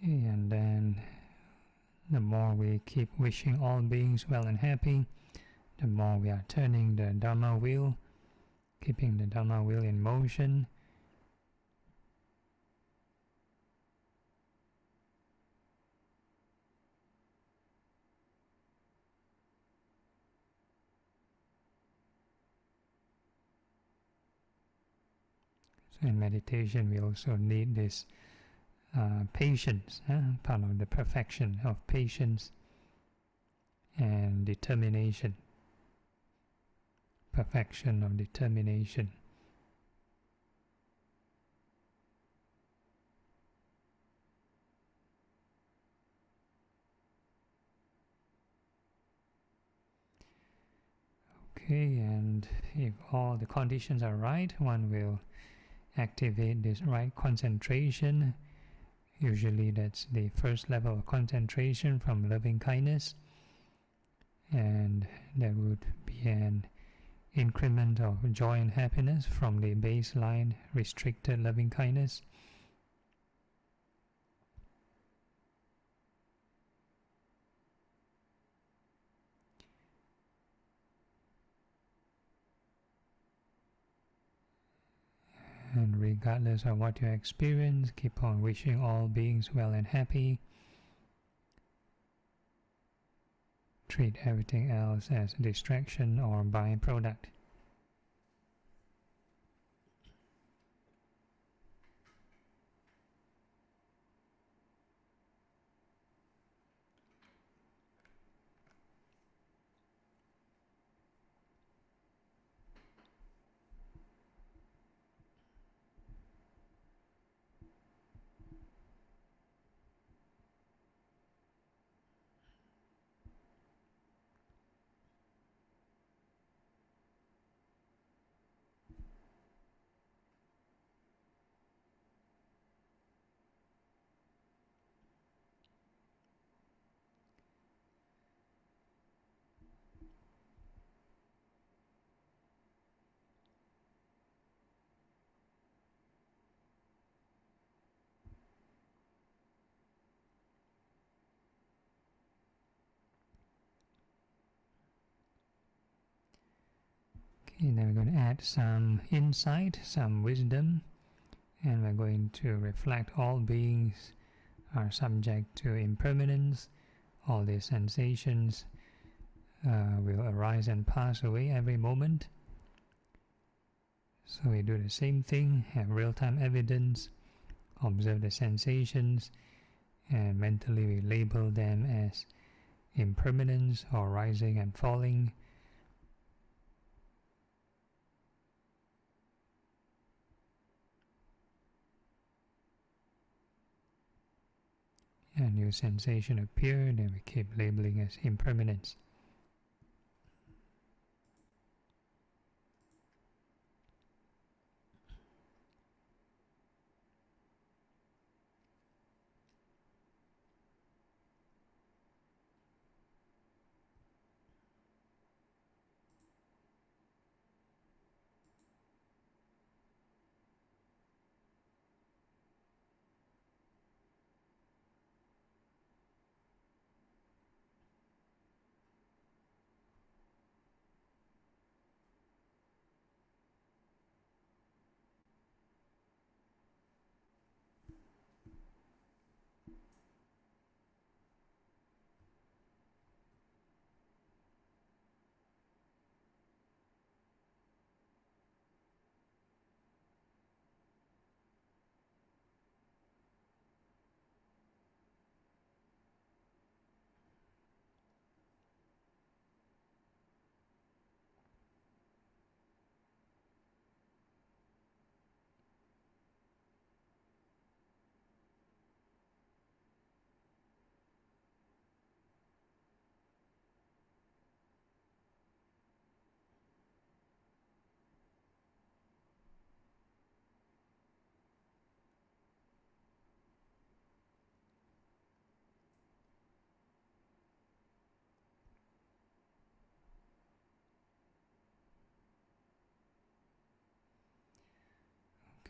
Okay, and then the more we keep wishing all beings well and happy, the more we are turning the Dhamma wheel, keeping the Dhamma wheel in motion. So in meditation we also need this patience, part of the perfection of patience and determination. Perfection of determination. Okay, and if all the conditions are right, one will activate this right concentration. Usually that's the first level of concentration from loving kindness, and there would be an increment of joy and happiness from the baseline restricted loving kindness. And regardless of what you experience, keep on wishing all beings well and happy. Treat everything else as a distraction or byproduct. Okay, then we're going to add some insight, some wisdom, and we're going to reflect all beings are subject to impermanence. All these sensations will arise and pass away every moment. So we do the same thing, have real-time evidence, observe the sensations, and mentally we label them as impermanence or rising and falling. A new sensation appear, then we keep labeling as impermanence.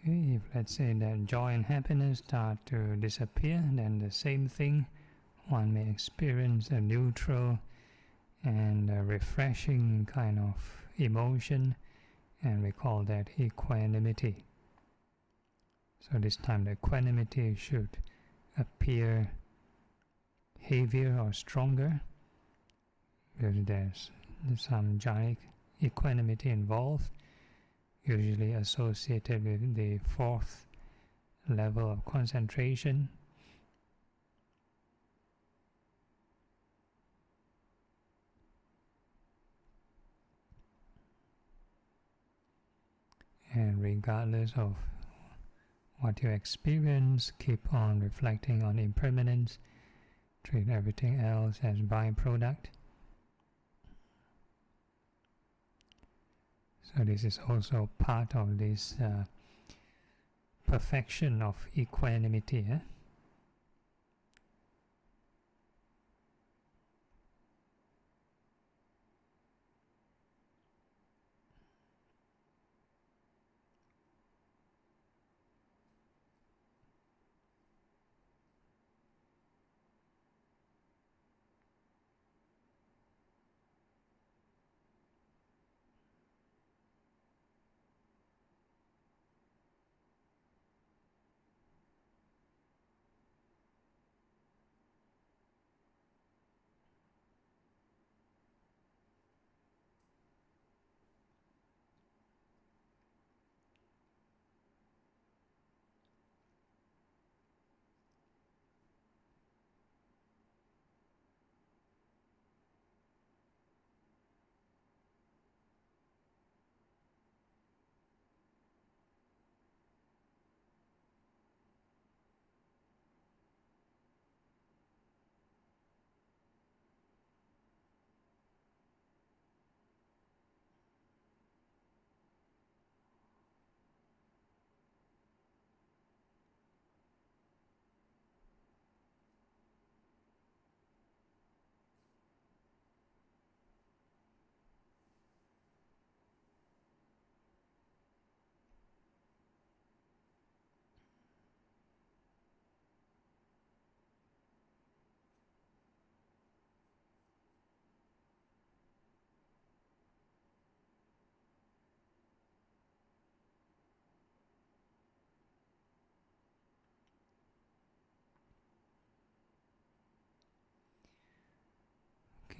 Okay, if let's say that joy and happiness start to disappear, then the same thing, one may experience a neutral and a refreshing kind of emotion, and we call that equanimity. So this time the equanimity should appear heavier or stronger, because there's some jhanic equanimity involved, usually associated with the fourth level of concentration. And regardless of what you experience, keep on reflecting on impermanence, treat everything else as byproduct. So this is also part of this perfection of equanimity.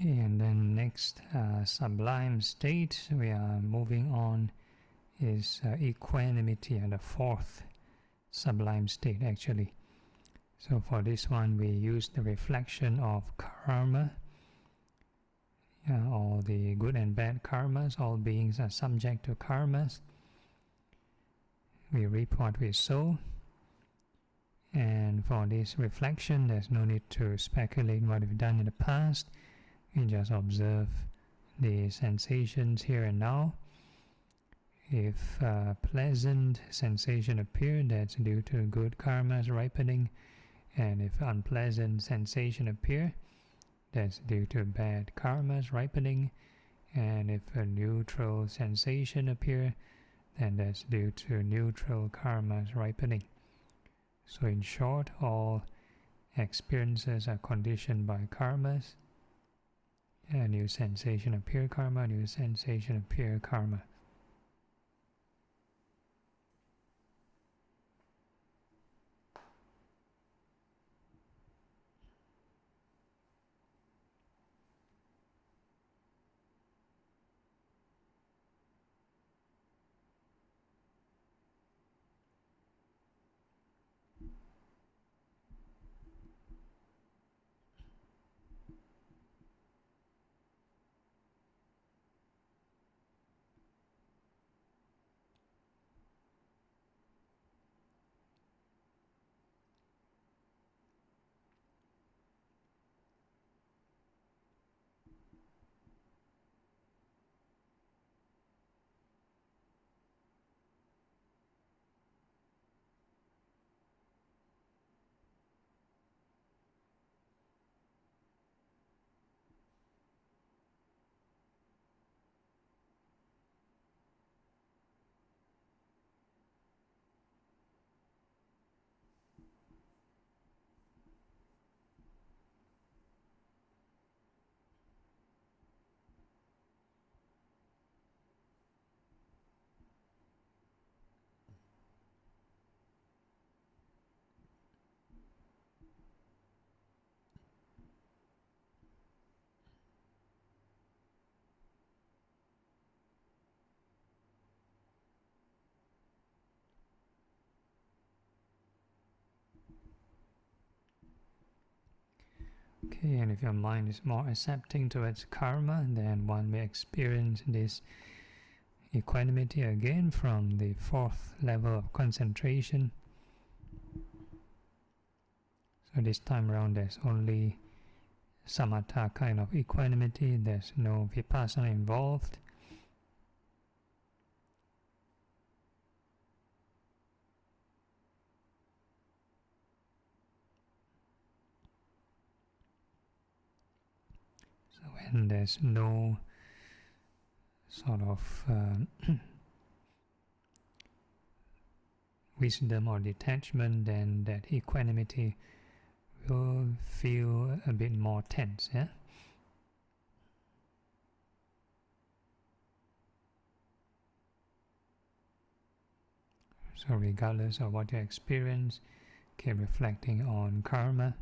Okay, and then next sublime state we are moving on is equanimity, and the fourth sublime state actually. So for this one we use the reflection of karma. All the good and bad karmas, all beings are subject to karmas. We reap what we sow, and for this reflection there's no need to speculate what we've done in the past. We just observe the sensations here and now. If pleasant sensation appear, that's due to good karmas ripening, and if unpleasant sensation appear, that's due to bad karmas ripening, and if a neutral sensation appear, then that's due to neutral karmas ripening. So in short, all experiences are conditioned by karmas. A new sensation appear karma, new sensation appear karma. Okay, and if your mind is more accepting towards karma, then one may experience this equanimity again from the fourth level of concentration. So this time around there's only samatha kind of equanimity, there's no vipassana involved. So when there's no sort of wisdom or detachment, then that equanimity will feel a bit more tense, yeah? So regardless of what you experience, keep reflecting on karma.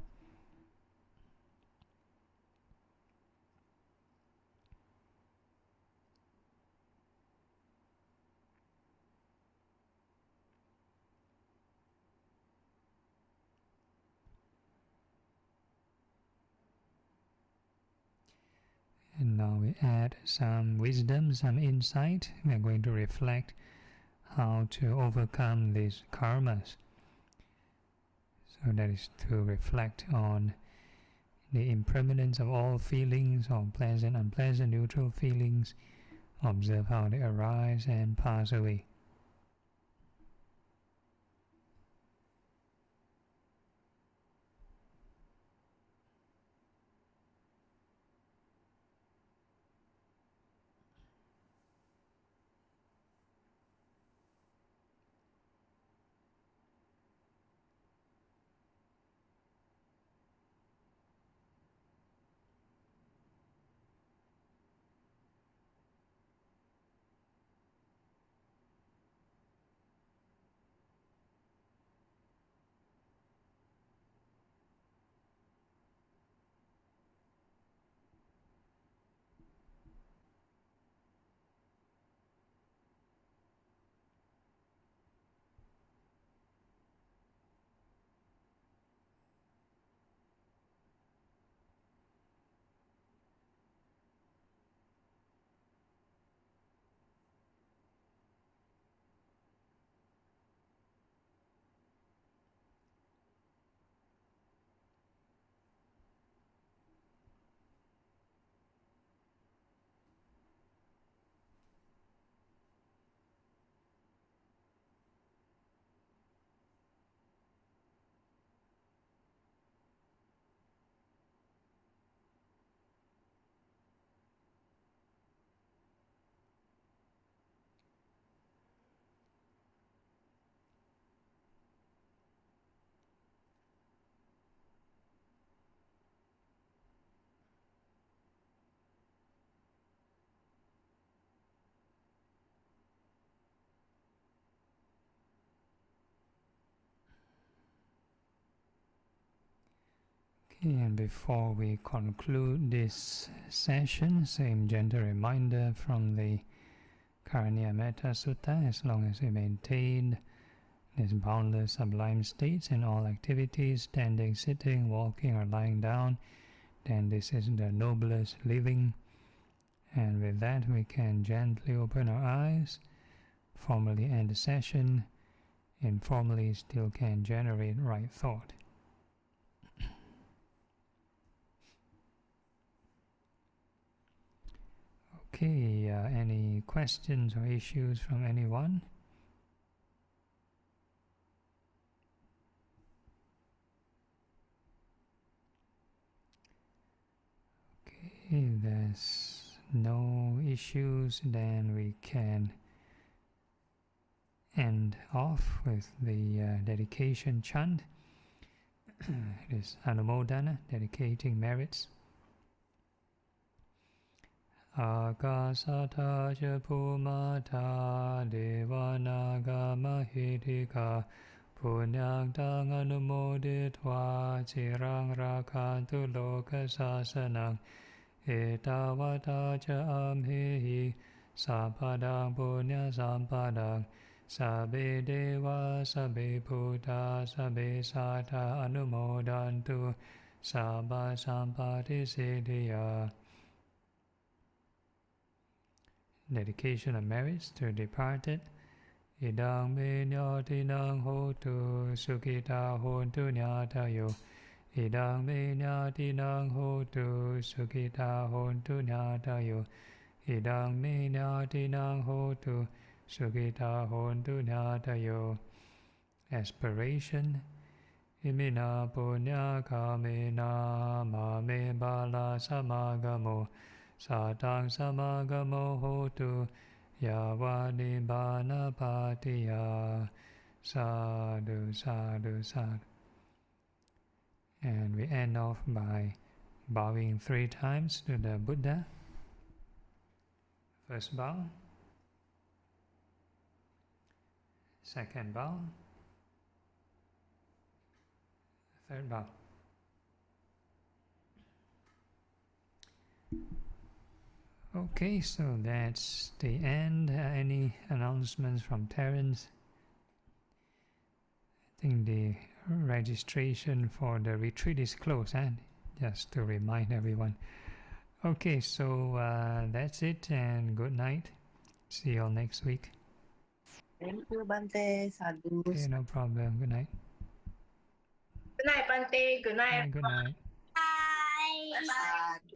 And now we add some wisdom, some insight. We are going to reflect how to overcome these karmas. So that is to reflect on the impermanence of all feelings, all pleasant, unpleasant, neutral feelings. Observe how they arise and pass away. And before we conclude this session, same gentle reminder from the Karaniya Metta Sutta: as long as we maintain this boundless sublime states in all activities, standing, sitting, walking, or lying down, then this is the noblest living. And with that, we can gently open our eyes, formally end the session, informally still can generate right thought. Okay, any questions or issues from anyone? Okay, there's no issues, then we can end off with the dedication chant. It is Anumodana, dedicating merits. Akasata ca Bhumata Devanaga Mahitika Punyang Tang Anumoditva Cirang Rakantu Loka Sasanang Etavata ca Amhehi Sapadang Punya Sampadang Sabe Deva Sabe Buddha Sabe Sata Anumodantu Sabba Sampati Siddhya. Dedication of merits to departed. Idang me nyatinang hotu sukita hontu nyatayo. Idang me nyatinang hotu sukita hontu nyatayo. Idang me nyatinang hotu sukita hontu nyatayo. Aspiration. Imina punya kamena mame bala samagamo. Satang samagamo hotu yavani bana patiya. Sadhu, sadhu, sadhu. And we end off by bowing 3 times to the Buddha. First bow. Second bow. Third bow. Okay, so that's the end. Any announcements from Terence? I think the registration for the retreat is closed, just to remind everyone. Okay, so that's it, and good night. See you all next week. Thank you, Bante. Sadhu. Okay, no problem. Good night. Good night, Bante. Good night. Bye, good night.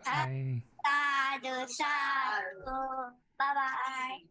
Bye. Bye. Sadhu, sadhu. Bye-bye.